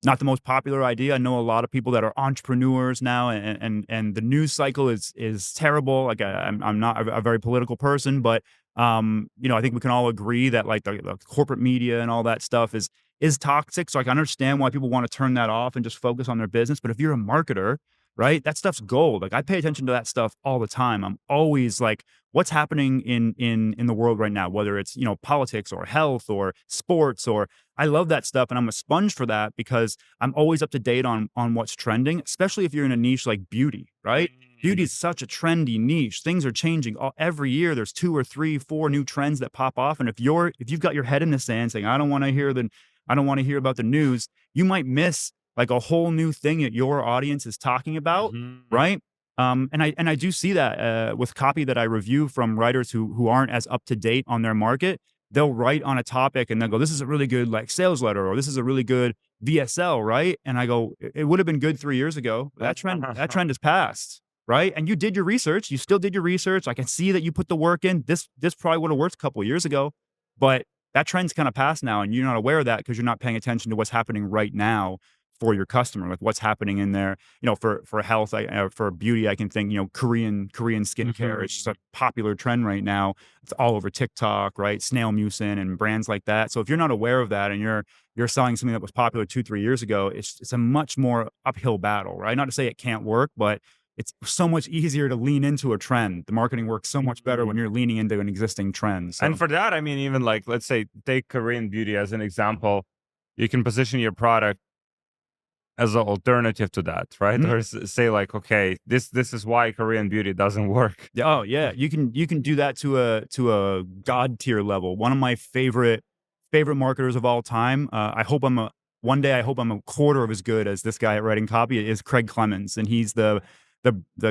Speaker 1: not the most popular idea. I know a lot of people that are entrepreneurs now, and the news cycle is terrible. Like, I'm not a very political person, but I think we can all agree that like the corporate media and all that stuff is toxic. So I can understand why people want to turn that off and just focus on their business. But if you're a marketer, right, that stuff's gold. Like, I pay attention to that stuff all the time. I'm always like, what's happening in the world right now, whether it's politics or health or sports, or I love that stuff, and I'm a sponge for that because I'm always up to date on what's trending, especially if you're in a niche like beauty, right? Beauty is such a trendy niche. Things are changing every year. There's 2 or 3, 4 new trends that pop off, and if you've got your head in the sand saying I don't want to hear about the news, you might miss like a whole new thing that your audience is talking about,
Speaker 2: Hmm.
Speaker 1: right? And I do see that with copy that I review from writers who aren't as up to date on their market. They'll write on a topic and they'll go, "This is a really good like sales letter," or "This is a really good VSL," right? And I go, "It would have been good 3 years ago. That trend has passed, right? And you did your research. You still did your research. I can see that you put the work in. This probably would have worked a couple of years ago, but that trend's kind of past now, and you're not aware of that because you're not paying attention to what's happening right now for your customer, like what's happening in there. For health, for beauty, I can think, Korean skincare is just a popular trend right now. It's all over TikTok, right? Snail mucin and brands like that. So if you're not aware of that and you're selling something that was popular 2, 3 years ago, it's a much more uphill battle, right? Not to say it can't work, but it's so much easier to lean into a trend. The marketing works so much better when you're leaning into an existing trend. So,
Speaker 2: And for that, I mean, even like, let's say, take Korean beauty as an example. You can position your product as an alternative to that, right?
Speaker 1: Mhm.
Speaker 2: Or say like, okay, this is why Korean beauty doesn't work.
Speaker 1: Yeah, oh yeah, you can do that to a god tier level. One of my favorite marketers of all time. I hope I'm a one day. I hope I'm a quarter of as good as this guy at writing copy. Is Craig Clemens, and he's the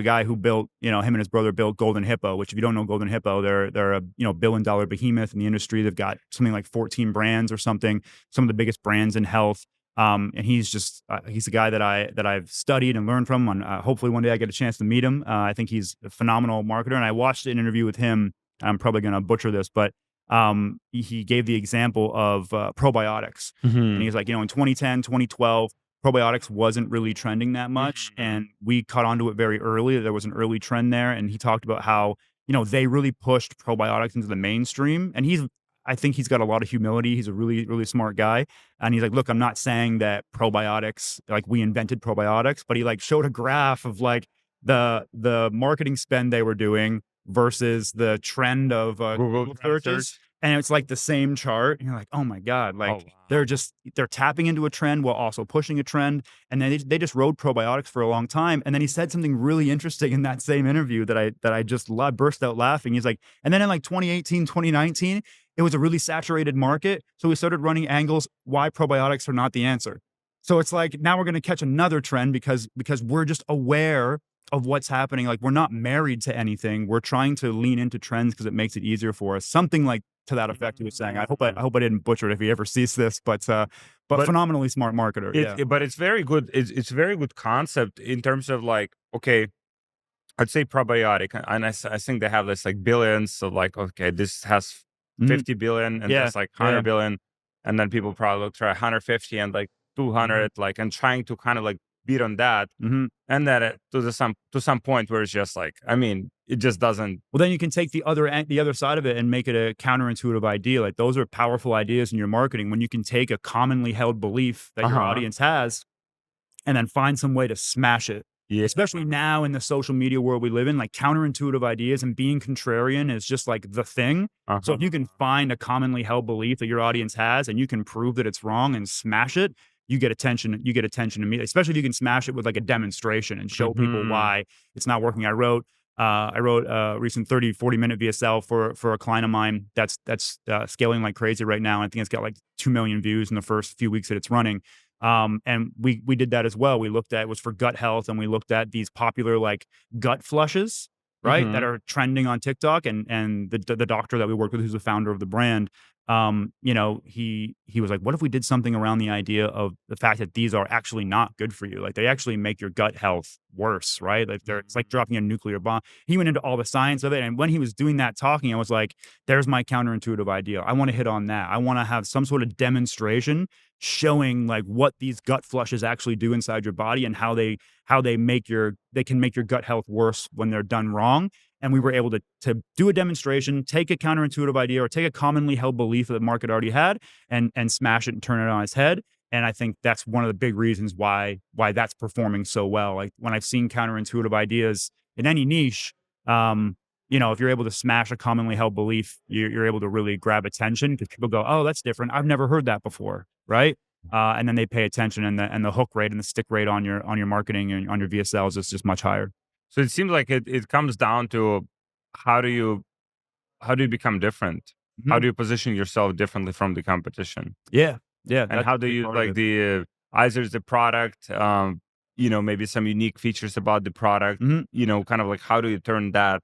Speaker 1: guy who built, him and his brother built Golden Hippo. Which, if you don't know Golden Hippo, they're a billion-dollar behemoth in the industry. They've got something like 14 brands or something. Some of the biggest brands in health. And he's a guy that I've studied and learned from. And hopefully one day I get a chance to meet him. I think he's a phenomenal marketer. And I watched an interview with him. I'm probably going to butcher this, but he gave the example of probiotics, and
Speaker 2: Hmm.
Speaker 1: he's like, in 2010, 2012, probiotics wasn't really trending that much, and we caught onto it very early. There was an early trend there, and he talked about how they really pushed probiotics into the mainstream. And I think he's got a lot of humility. He's a really, really smart guy. And he's like, look, I'm not saying that probiotics, like we invented probiotics, but he like showed a graph of like the marketing spend they were doing versus the trend of
Speaker 2: Google
Speaker 1: Google
Speaker 2: Trend
Speaker 1: searches.
Speaker 2: Search.
Speaker 1: And it's like the same chart. And you're like, oh my God,
Speaker 2: Oh
Speaker 1: like
Speaker 2: wow.
Speaker 1: they're tapping into a trend while also pushing a trend. And then they just rode probiotics for a long time. And then he said something really interesting in that same interview that I just burst out laughing. He's like, and then in like 2018, 2019, it was a really saturated market. So we started running angles why probiotics are not the answer. So it's like now we're going to catch another trend because we're just aware of what's happening. Like we're not married to anything. We're trying to lean into trends because it makes it easier for us. Something like to that effect he was saying. I hope I didn't butcher it if he ever sees this, but
Speaker 2: But
Speaker 1: phenomenally smart marketer. Yeah.
Speaker 2: but it's very good. It's very good concept in terms of like, okay, I'd say probiotic, and I think they have this like billions. So like, okay, this has
Speaker 1: Mhm.
Speaker 2: 50 billion, and
Speaker 1: Yeah.
Speaker 2: there's like
Speaker 1: Yeah.
Speaker 2: 100 billion, and then people probably look try 150 and like
Speaker 1: Mhm.
Speaker 2: 200, like, and trying to kind of like beat on that,
Speaker 1: Mhm.
Speaker 2: and then to some point where it's just like, I mean, it just doesn't.
Speaker 1: Well, then you can take the other side of it and make it a counterintuitive idea. Like those are powerful ideas in your marketing when you can take a commonly held belief that
Speaker 2: Uh
Speaker 1: your
Speaker 2: huh.
Speaker 1: audience has and then find some way to smash it.
Speaker 2: Yeah.
Speaker 1: Especially now in the social media world we live in, like counterintuitive ideas and being contrarian is just like the thing.
Speaker 2: Uh
Speaker 1: So
Speaker 2: huh.
Speaker 1: if you can find a commonly held belief that your audience has and you can prove that it's wrong and smash it, you get attention. You get attention immediately, especially if you can smash it with like a demonstration and show people
Speaker 2: Hmm.
Speaker 1: why it's not working. I wrote a recent 30, 40 minute VSL for a client of mine that's scaling like crazy right now. I think it's got like 2 million views in the first few weeks that it's running. And we did that as well. We looked at it was for gut health, and we looked at these popular like gut flushes, right, that
Speaker 2: Hmm.
Speaker 1: are trending on TikTok. And the doctor that we worked with, who's the founder of the brand, he was like, what if we did something around the idea of the fact that these are actually not good for you? Like they actually make your gut health worse, right? Like it's like dropping a nuclear bomb. He went into all the science of it. And when he was doing that talking, I was like, there's my counterintuitive idea. I want to hit on that. I want to have some sort of demonstration showing like what these gut flushes actually do inside your body and how they can make your gut health worse when they're done wrong. And we were able to do a demonstration, take a counterintuitive idea or take a commonly held belief that the market already had and smash it and turn it on its head. And I think that's one of the big reasons why that's performing so well. Like when I've seen counterintuitive ideas in any niche, if you're able to smash a commonly held belief, you're able to really grab attention because people go, "Oh, that's different. I've never heard that before." Right? And then they pay attention, and the hook rate and the stick rate on your marketing and on your VSLs is just much higher.
Speaker 2: So it seems like it comes down to how do you how do you become different? How
Speaker 1: Mhm.
Speaker 2: do you position yourself differently from the competition?
Speaker 1: Yeah, yeah,
Speaker 2: And
Speaker 1: that's
Speaker 2: how
Speaker 1: a
Speaker 2: do
Speaker 1: big
Speaker 2: you
Speaker 1: part of
Speaker 2: like
Speaker 1: it.
Speaker 2: the either the product, maybe some unique features about the product,
Speaker 1: Mhm.
Speaker 2: kind of like how do you turn that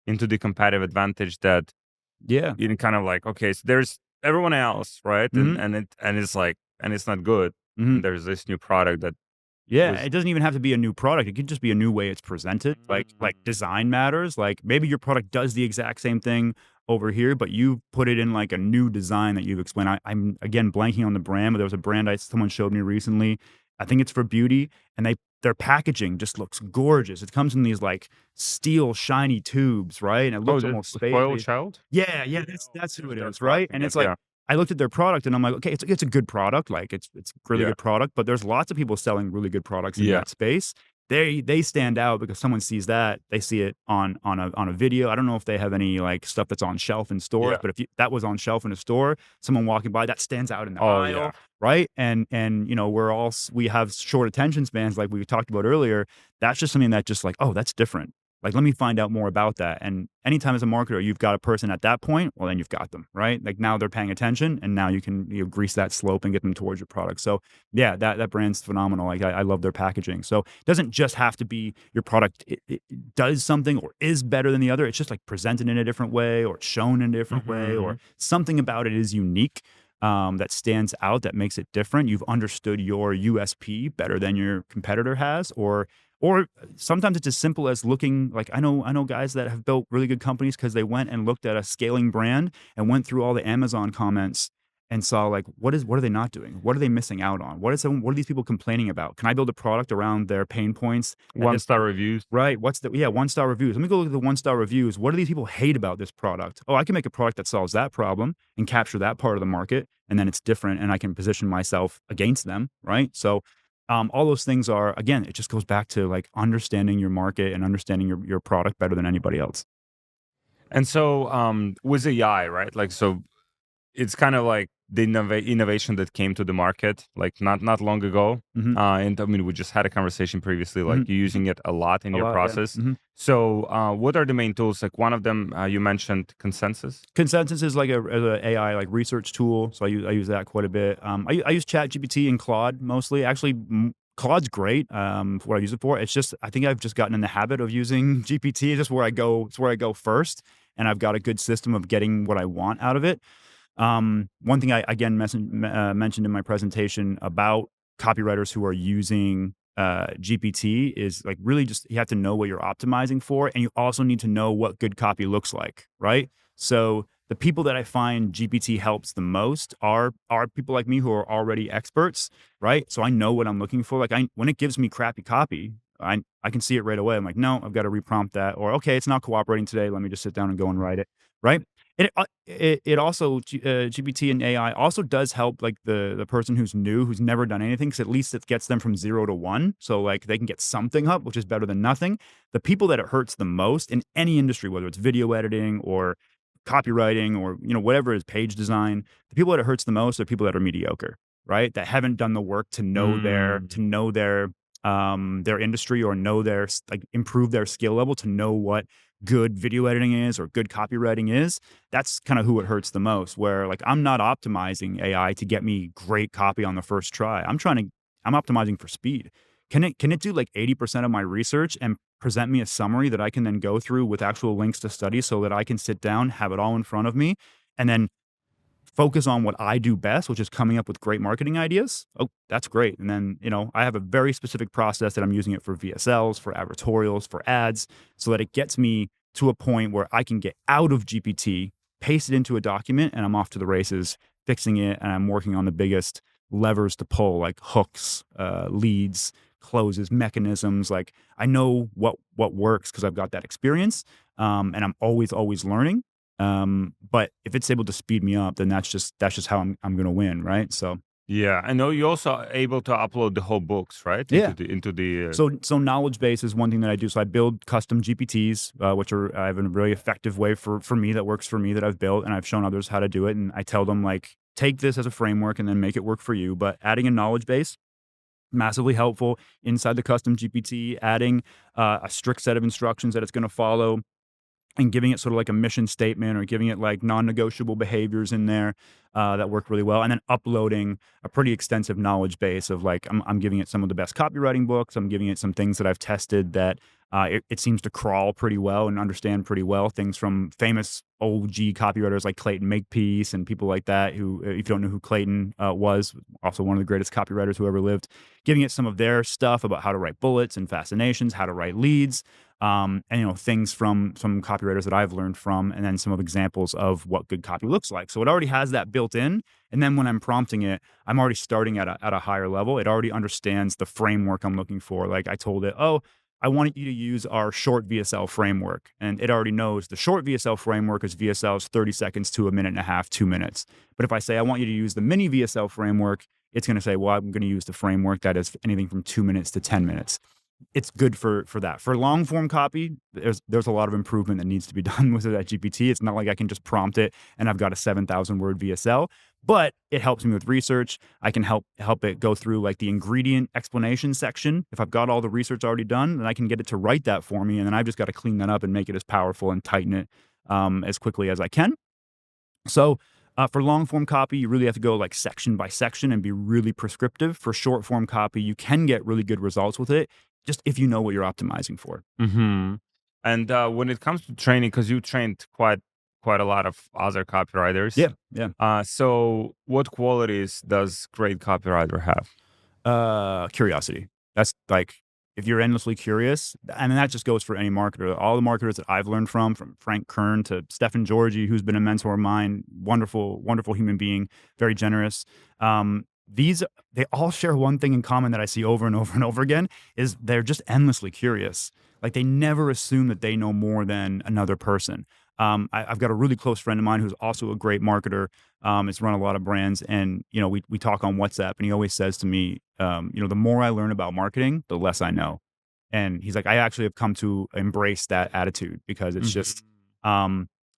Speaker 2: into the competitive advantage that
Speaker 1: Yeah.
Speaker 2: kind of like, okay, so there's everyone else, right? And
Speaker 1: Mhm.
Speaker 2: it's like, and it's not good.
Speaker 1: Mhm.
Speaker 2: And there's this new product that
Speaker 1: Yeah,
Speaker 2: was.
Speaker 1: it doesn't even have to be a new product. It could just be a new way it's presented. Like
Speaker 2: Mm.
Speaker 1: design matters. Like maybe your product does the exact same thing over here, but you put it in like a new design that you've explained. I'm again blanking on the brand, but there was a brand someone showed me recently. I think it's for beauty, and their packaging just looks gorgeous. It comes in these like steel shiny tubes, right? And it
Speaker 2: Oh,
Speaker 1: looks
Speaker 2: the
Speaker 1: almost
Speaker 2: spoiled
Speaker 1: spacey.
Speaker 2: child?
Speaker 1: Yeah, yeah, that's who it
Speaker 2: Start
Speaker 1: is, right?
Speaker 2: rocking
Speaker 1: And
Speaker 2: it,
Speaker 1: it's like
Speaker 2: yeah.
Speaker 1: I looked at their product and I'm like, okay, it's a good product, like it's a really
Speaker 2: Yeah.
Speaker 1: good product, but there's lots of people selling really good products in
Speaker 2: Yeah.
Speaker 1: that space. They stand out because someone sees that, they see it on a video. I don't know if they have any like stuff that's on shelf in stores,
Speaker 2: Yeah.
Speaker 1: but if that was on shelf in a store, someone walking by, that stands out in the
Speaker 2: Oh, yeah.
Speaker 1: aisle, right? And you know, we have short attention spans like we talked about earlier. That's just something that just like, oh, that's different. Like, let me find out more about that. And anytime as a marketer, you've got a person at that point, well, then you've got them, right? Like now they're paying attention and now you can, you know, grease that slope and get them towards your product. So yeah, that brand's phenomenal. Like I love their packaging. So it doesn't just have to be your product. It does something or is better than the other. It's just like presented in a different way or shown in a different way or
Speaker 2: Mhm.
Speaker 1: something about it is unique. That stands out, that makes it different. You've understood your USP better than your competitor has, or sometimes it's as simple as looking like I know guys that have built really good companies because they went and looked at a scaling brand and went through all the Amazon comments and saw like what are they not doing? What are they missing out on? What are these people complaining about? Can I build a product around their pain points that this
Speaker 2: One-star reviews.
Speaker 1: right? What's the yeah, one-star reviews. Let me go look at the one-star reviews. What do these people hate about this product? Oh, I can make a product that solves that problem and capture that part of the market, and then it's different, and I can position myself against them, right? So, all those things are again, it just goes back to like understanding your market and understanding your product better than anybody else.
Speaker 2: And so, with AI, right? Like, so it's kind of like the innovation that came to the market like not long ago.
Speaker 1: Mhm,
Speaker 2: And I mean, we just had a conversation previously, like
Speaker 1: mhm,
Speaker 2: you're
Speaker 1: mhm.
Speaker 2: using it a lot in
Speaker 1: A
Speaker 2: your
Speaker 1: lot, yeah.
Speaker 2: process.
Speaker 1: Mhm.
Speaker 2: So, what are the main tools? Like one of them, you mentioned Consensus.
Speaker 1: Consensus is like a AI like research tool, so I use that quite a bit. I use ChatGPT and Claude mostly. Actually, Claude's great for what I use it for. It's just I think I've just gotten in the habit of using GPT. Just where I go, it's where I go first, and I've got a good system of getting what I want out of it. One thing I again mentioned in my presentation about copywriters who are using GPT is like really just you have to know what you're optimizing for, and you also need to know what good copy looks like, right? So the people that I find GPT helps the most are people like me who are already experts, right? So I know what I'm looking for. Like when it gives me crappy copy, I can see it right away. I'm like, no, I've got to reprompt that, or okay, it's not cooperating today. Let me just sit down and go and write it, right? It also GPT and AI also does help, like, the person who's new, who's never done anything, because at least it gets them from 0 to 1, so, like, they can get something up, which is better than nothing. The people that it hurts the most in any industry, whether it's video editing or copywriting or, you know, whatever it is, page design, the people that it hurts the most are people that are mediocre, right? That haven't done the work to know
Speaker 2: Mm,
Speaker 1: their industry or know like, improve their skill level to know what good video editing is or good copywriting is. That's kind of who it hurts the most, where like I'm not optimizing AI to get me great copy on the first try. I'm optimizing for speed. Can it do like 80% of my research and present me a summary that I can then go through with actual links to study so that I can sit down, have it all in front of me, and then focus on what I do best, which is coming up with great marketing ideas? Oh, that's great. And then, you know, I have a very specific process that I'm using it for VSLs, for advertorials, for ads, so that it gets me to a point where I can get out of GPT, paste it into a document, and I'm off to the races, fixing it. And I'm working on the biggest levers to pull, like hooks, leads, closes, mechanisms. Like I know what works because I've got that experience. And I'm always learning. But if it's able to speed me up, then that's just how I'm gonna win, right? So
Speaker 2: yeah, I know you're also able to upload the whole books, right,
Speaker 1: yeah.
Speaker 2: into the.
Speaker 1: So knowledge base is one thing that I do. So I build custom GPTs, which are I have a really effective way for me that works for me that I've built, and I've shown others how to do it. And I tell them like take this as a framework and then make it work for you. But adding a knowledge base massively helpful inside the custom GPT. Adding a strict set of instructions that it's going to follow and giving it sort of like a mission statement or giving it like non-negotiable behaviors in there that work really well, and then uploading a pretty extensive knowledge base of like I'm giving it some of the best copywriting books. I'm giving it some things that I've tested that it seems to crawl pretty well and understand pretty well. Things from famous OG copywriters like Clayton Makepeace and people like that. Who, if you don't know who Clayton was, also one of the greatest copywriters who ever lived. Giving it some of their stuff about how to write bullets and fascinations, how to write leads, and things from some copywriters that I've learned from, and then some of examples of what good copy looks like. So it already has that built in, and then when I'm prompting it, I'm already starting at a higher level. It already understands the framework I'm looking for. Like I told it, oh, I want you to use our short VSL framework. And it already knows the short VSL framework is VSLs 30 seconds to a minute and a half, 2 minutes. But if I say I want you to use the mini VSL framework, it's going to say, well, I'm going to use the framework that is anything from 2 minutes to 10 minutes. It's good for that. For long form copy, there's a lot of improvement that needs to be done with that GPT. It's not like I can just prompt it and I've got a 7,000 word VSL, but it helps me with research. I can help it go through like the ingredient explanation section. If I've got all the research already done, then I can get it to write that for me, and then I've just got to clean that up and make it as powerful and tighten it as quickly as I can. So for long form copy, you really have to go like section by section and be really prescriptive. For short form copy, you can get really good results with it, just if you know what you're optimizing for.
Speaker 2: Hmm. And when it comes to training, because you trained quite a lot of other copywriters,
Speaker 1: Yeah, yeah.
Speaker 2: so what qualities does great copywriter have?
Speaker 1: Curiosity. That's like, if you're endlessly curious, and that just goes for any marketer. All the marketers that I've learned from Frank Kern to Stefan Georgi, who's been a mentor of mine, wonderful, wonderful human being, very generous. They all share one thing in common that I see over and over and over again, is they're just endlessly curious. Like they never assume that they know more than another person. I've got a really close friend of mine who's also a great marketer. Has run a lot of brands, and we talk on WhatsApp, and he always says to me, the more I learn about marketing, the less I know. And he's like, I actually have come to embrace that attitude, because it's just,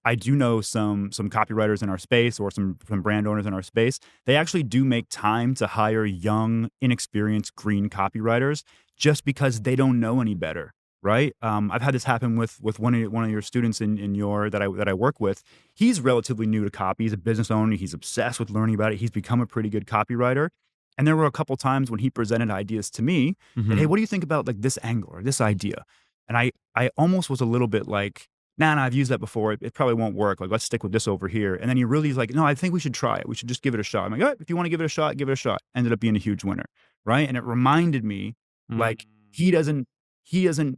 Speaker 1: I do know some copywriters in our space, or some brand owners in our space. They actually do make time to hire young, inexperienced green copywriters just because they don't know any better. Right. I've had this happen with one of your students in your that I work with. He's relatively new to copy. He's a business owner. He's obsessed with learning about it. He's become a pretty good copywriter. And there were a couple times when he presented ideas to me that, hey,
Speaker 2: Hmm.
Speaker 1: what do you think about like this angle or this idea? And I almost was a little bit like, nah, I've used that before. It probably won't work. Like, let's stick with this over here. And then he really is like, no, I think we should try it. We should just give it a shot. I'm like, all right, if you want to give it a shot, give it a shot. Ended up being a huge winner. Right. And it reminded me, like, he doesn't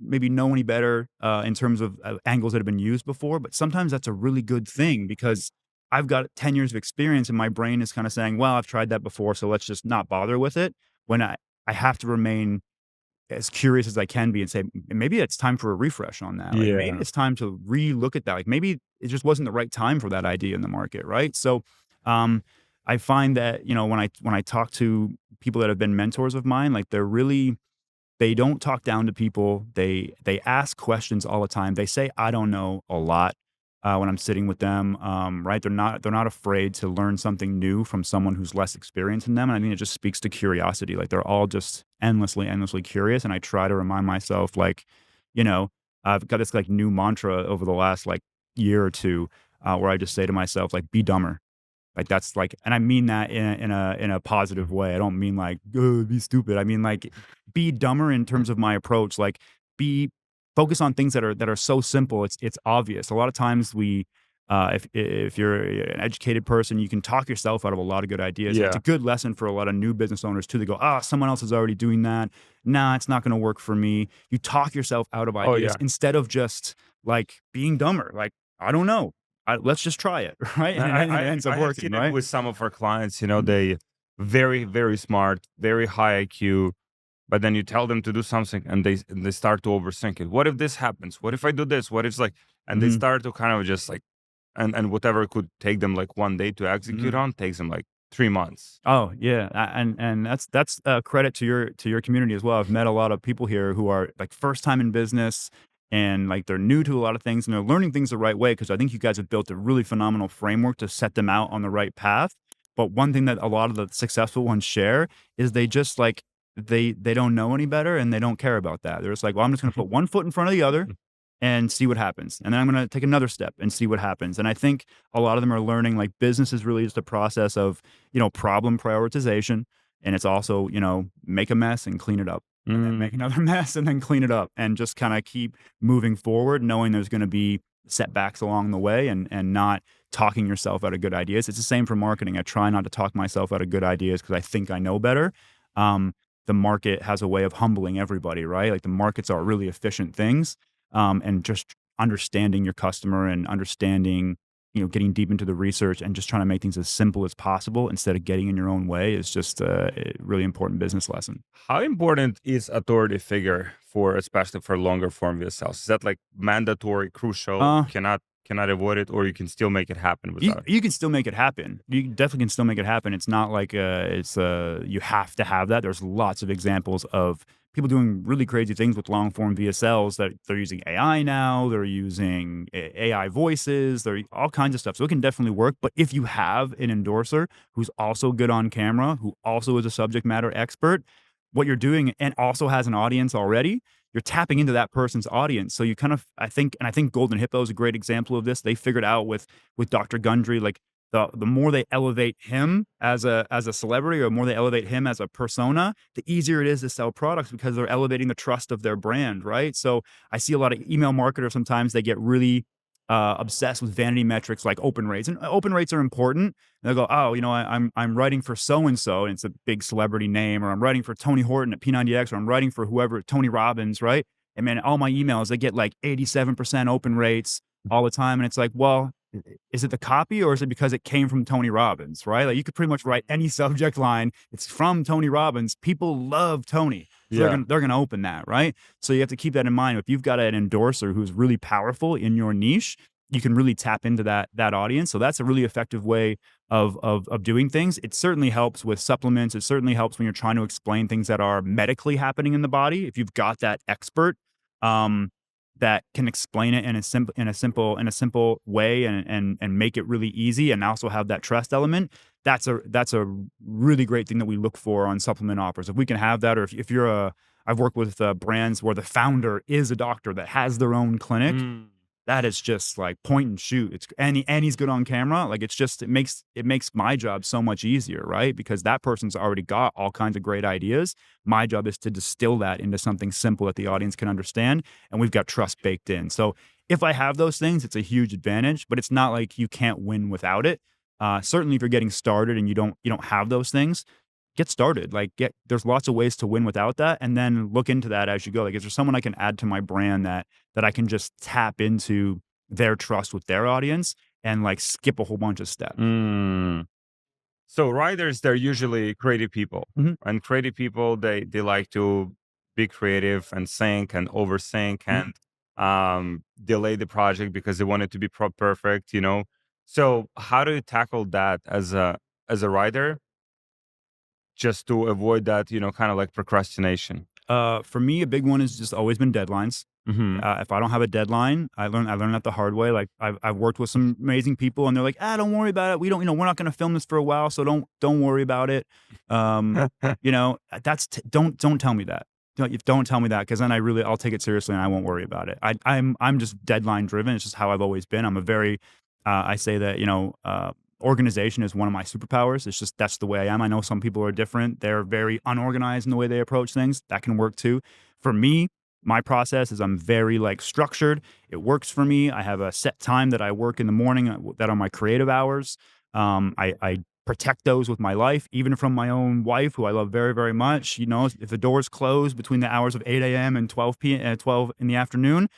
Speaker 1: maybe know any better in terms of angles that have been used before, but sometimes that's a really good thing, because I've got 10 years of experience and my brain is kind of saying, well, I've tried that before, so let's just not bother with it. When I have to remain as curious as I can be and say, maybe it's time for a refresh on that. Like maybe
Speaker 2: Yeah.
Speaker 1: it's time to re-look at that. Like maybe it just wasn't the right time for that idea in the market, right? So um, I find that, when I talk to people that have been mentors of mine, like they don't talk down to people. They ask questions all the time. They say, "I don't know," a lot when I'm sitting with them. Right? They're not afraid to learn something new from someone who's less experienced than them. And I think it just speaks to curiosity. Like they're all just endlessly, endlessly curious. And I try to remind myself, like, you know, I've got this like new mantra over the last like year or two, where I just say to myself, like, "Be dumber." Like that's like, and I mean that in a positive way. I don't mean like, "Oh, be stupid." I mean like, be dumber in terms of my approach. Like, be focus on things that are so simple. It's obvious. A lot of times if you're an educated person, you can talk yourself out of a lot of good ideas. And it's
Speaker 2: Yeah.
Speaker 1: a good lesson for a lot of new business owners too. They go, someone else is already doing that. Nah, it's not going to work for me. You talk yourself out of
Speaker 2: Oh
Speaker 1: ideas
Speaker 2: yeah.
Speaker 1: instead of just like being dumber. Like, I don't know. Let's just try it, right? And
Speaker 2: I,
Speaker 1: it
Speaker 2: I
Speaker 1: ends up
Speaker 2: I have
Speaker 1: working,
Speaker 2: seen it
Speaker 1: right?
Speaker 2: with some of our clients.
Speaker 1: Mhm.
Speaker 2: They very very smart, very high IQ, but then you tell them to do something and they start to overthink it. What if this happens? What if I do this? What if like, and they
Speaker 1: Mhm.
Speaker 2: start to kind of just like, and whatever could take them like one day to execute
Speaker 1: Mhm.
Speaker 2: on takes them like 3 months.
Speaker 1: Oh, yeah, and that's credit to your community as well. I've met a lot of people here who are, like, first time in business, and, like, they're new to a lot of things, and they're learning things the right way, because I think you guys have built a really phenomenal framework to set them out on the right path. But one thing that a lot of the successful ones share is they just, like, they don't know any better, and they don't care about that. They're just like, "Well, I'm just gonna put one foot in front of the other and see what happens. And then I'm gonna take another step and see what happens." And I think a lot of them are learning, like, business is really just a process of, problem prioritization. And it's also, make a mess and clean it up, and then make
Speaker 2: Mm.
Speaker 1: another mess and then clean it up, and just kind of keep moving forward, knowing there's going to be setbacks along the way, and not talking yourself out of good ideas. It's the same for marketing. I try not to talk myself out of good ideas because I think I know better. Um, the market has a way of humbling everybody, right? Like the markets are really efficient things. and just understanding your customer and understanding, getting deep into the research and just trying to make things as simple as possible instead of getting in your own way is just a really important business lesson.
Speaker 2: How important is authority figure for, especially for longer form VSLs? Is that like mandatory, crucial,
Speaker 1: Uh,
Speaker 2: cannot avoid it, or you can still make it happen
Speaker 1: You
Speaker 2: without it?
Speaker 1: you can still make it happen. You definitely can still make it happen. It's not like, you have to have that. There's lots of examples of people doing really crazy things with long form VSLs that they're using AI now, they're using AI voices, they're all kinds of stuff. So it can definitely work, but if you have an endorser who's also good on camera, who also is a subject matter expert, what you're doing and also has an audience already, you're tapping into that person's audience. So you kind of, I think Golden Hippo is a great example of this. They figured out with Dr. Gundry, like the more they elevate him as a celebrity, or the more they elevate him as a persona, the easier it is to sell products because they're elevating the trust of their brand, right? So I see a lot of email marketers sometimes they get really obsessed with vanity metrics like open rates, and open rates are important. And they'll go, oh, I'm writing for so and so, and it's a big celebrity name, or I'm writing for Tony Horton at P90X, or I'm writing for whoever, Tony Robbins, right? And man, all my emails they get like 87% open rates all the time, and it's like, well, is it the copy or is it because it came from Tony Robbins, right? Like you could pretty much write any subject line. It's from Tony Robbins. People love Tony. So
Speaker 2: Yeah.
Speaker 1: they're gonna open that, right? So you have to keep that in mind. If you've got an endorser who's really powerful in your niche, you can really tap into that audience. So that's a really effective way of doing things. It certainly helps with supplements. It certainly helps when you're trying to explain things that are medically happening in the body. If you've got that expert, um, that can explain it in a simple way and make it really easy and also have that trust element, that's a really great thing that we look for on supplement offers. If we can have that, or if you're I've worked with brands where the founder is a doctor that has their own clinic.
Speaker 2: Mm.
Speaker 1: That is just like point and shoot. And he's good on camera. Like it makes my job so much easier, right? Because that person's already got all kinds of great ideas. My job is to distill that into something simple that the audience can understand, and we've got trust baked in. So if I have those things, it's a huge advantage. But it's not like you can't win without it. Certainly, if you're getting started and you don't have those things, get started. There's lots of ways to win without that, and then look into that as you go. Like, is there someone I can add to my brand that I can just tap into their trust with their audience and like skip a whole bunch of steps?
Speaker 2: Mm. So writers, they're usually creative people,
Speaker 1: Mhm,
Speaker 2: and creative people they like to be creative and sync and overthink
Speaker 1: mhm.
Speaker 2: and delay the project because they want it to be perfect. So how do you tackle that as a writer, just to avoid that, kind of like procrastination?
Speaker 1: For me, a big one has just always been deadlines.
Speaker 2: Hmm.
Speaker 1: If I don't have a deadline, I learned that the hard way. Like I've worked with some amazing people, and they're like, don't worry about it. We don't, we're not going to film this for a while, so don't worry about it. Um, don't tell me that. Don't tell me that, because then I'll take it seriously and I won't worry about it. I'm just deadline driven. It's just how I've always been. I'm a very I say that organization is one of my superpowers. It's just that's the way I am. I know some people are different. They're very unorganized in the way they approach things. That can work too. For me, my process is I'm very like structured. It works for me. I have a set time that I work in the morning that are my creative hours. I protect those with my life, even from my own wife, who I love very, very much. If the doors close between the hours of 8 a.m. and 12 in the afternoon,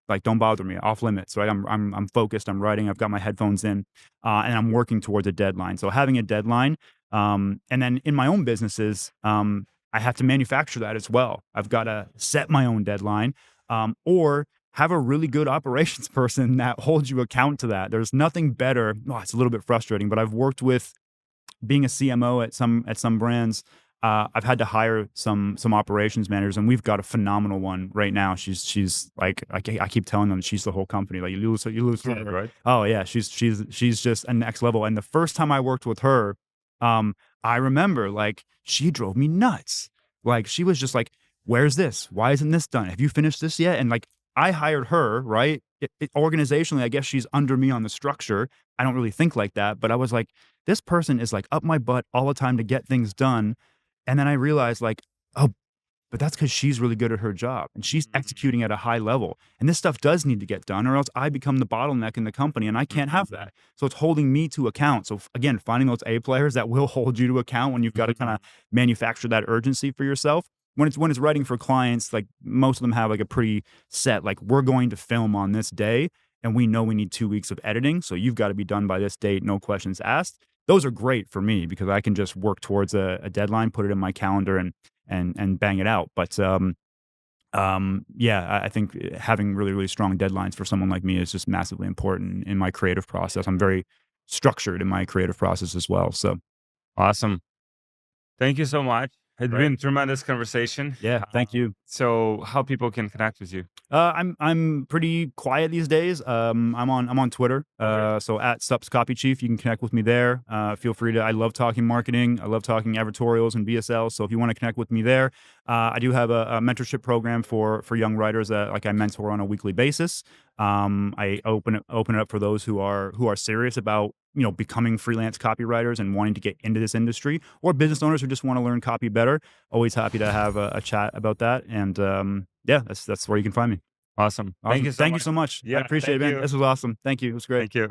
Speaker 1: like don't bother me, off limits, right? I'm focused. I'm writing. I've got my headphones in, and I'm working towards a deadline. So having a deadline, and then in my own businesses, I have to manufacture that as well. I've got to set my own deadline, or have a really good operations person that holds you account to that. There's nothing better. Oh, it's a little bit frustrating, but I've worked with being a CMO at some brands. I've had to hire some operations managers, and we've got a phenomenal one right now. She's like I keep telling them she's the whole company. Like you lose
Speaker 2: Yeah,
Speaker 1: her.
Speaker 2: right.
Speaker 1: Oh yeah, she's just a next level. And the first time I worked with her, I remember like she drove me nuts. Like she was just like, "Where's this? Why isn't this done? Have you finished this yet?" And like I hired her, right? Organizationally, I guess she's under me on the structure. I don't really think like that, but I was like, this person is like up my butt all the time to get things done. And then I realized like, oh, but that's because she's really good at her job and she's executing at a high level. And this stuff does need to get done, or else I become the bottleneck in the company and I can't have that. So it's holding me to account. So again, finding those A players that will hold you to account when you've got to kind of manufacture that urgency for yourself. when it's writing for clients, like most of them have like a pretty set, like we're going to film on this day and we know we need 2 weeks of editing. So you've got to be done by this date, no questions asked. Those are great for me because I can just work towards a deadline, put it in my calendar and bang it out. But yeah, I think having really, really strong deadlines for someone like me is just massively important in my creative process. I'm very structured in my creative process as well. So
Speaker 2: Awesome. Thank you so much. It's
Speaker 1: right.
Speaker 2: been tremendous conversation.
Speaker 1: Yeah, thank you.
Speaker 2: So how people can connect with you?
Speaker 1: I'm pretty quiet these days. I'm on Twitter.
Speaker 2: Okay.
Speaker 1: So at Sups Copy Chief, you can connect with me there. Feel free to. I love talking marketing. I love talking advertorials and BSL. So if you want to connect with me there, I do have a mentorship program for young writers that like I mentor on a weekly basis. I open it up for those who are serious about becoming freelance copywriters and wanting to get into this industry, or business owners who just want to learn copy better. Always happy to have a chat about that. And yeah, that's where you can find me.
Speaker 2: Awesome. Thank
Speaker 1: Awesome.
Speaker 2: you so
Speaker 1: Thank you
Speaker 2: much.
Speaker 1: so much. I
Speaker 2: Yeah,
Speaker 1: appreciate it,
Speaker 2: thank
Speaker 1: man.
Speaker 2: you.
Speaker 1: This was awesome. Thank you. It was great.
Speaker 2: Thank you.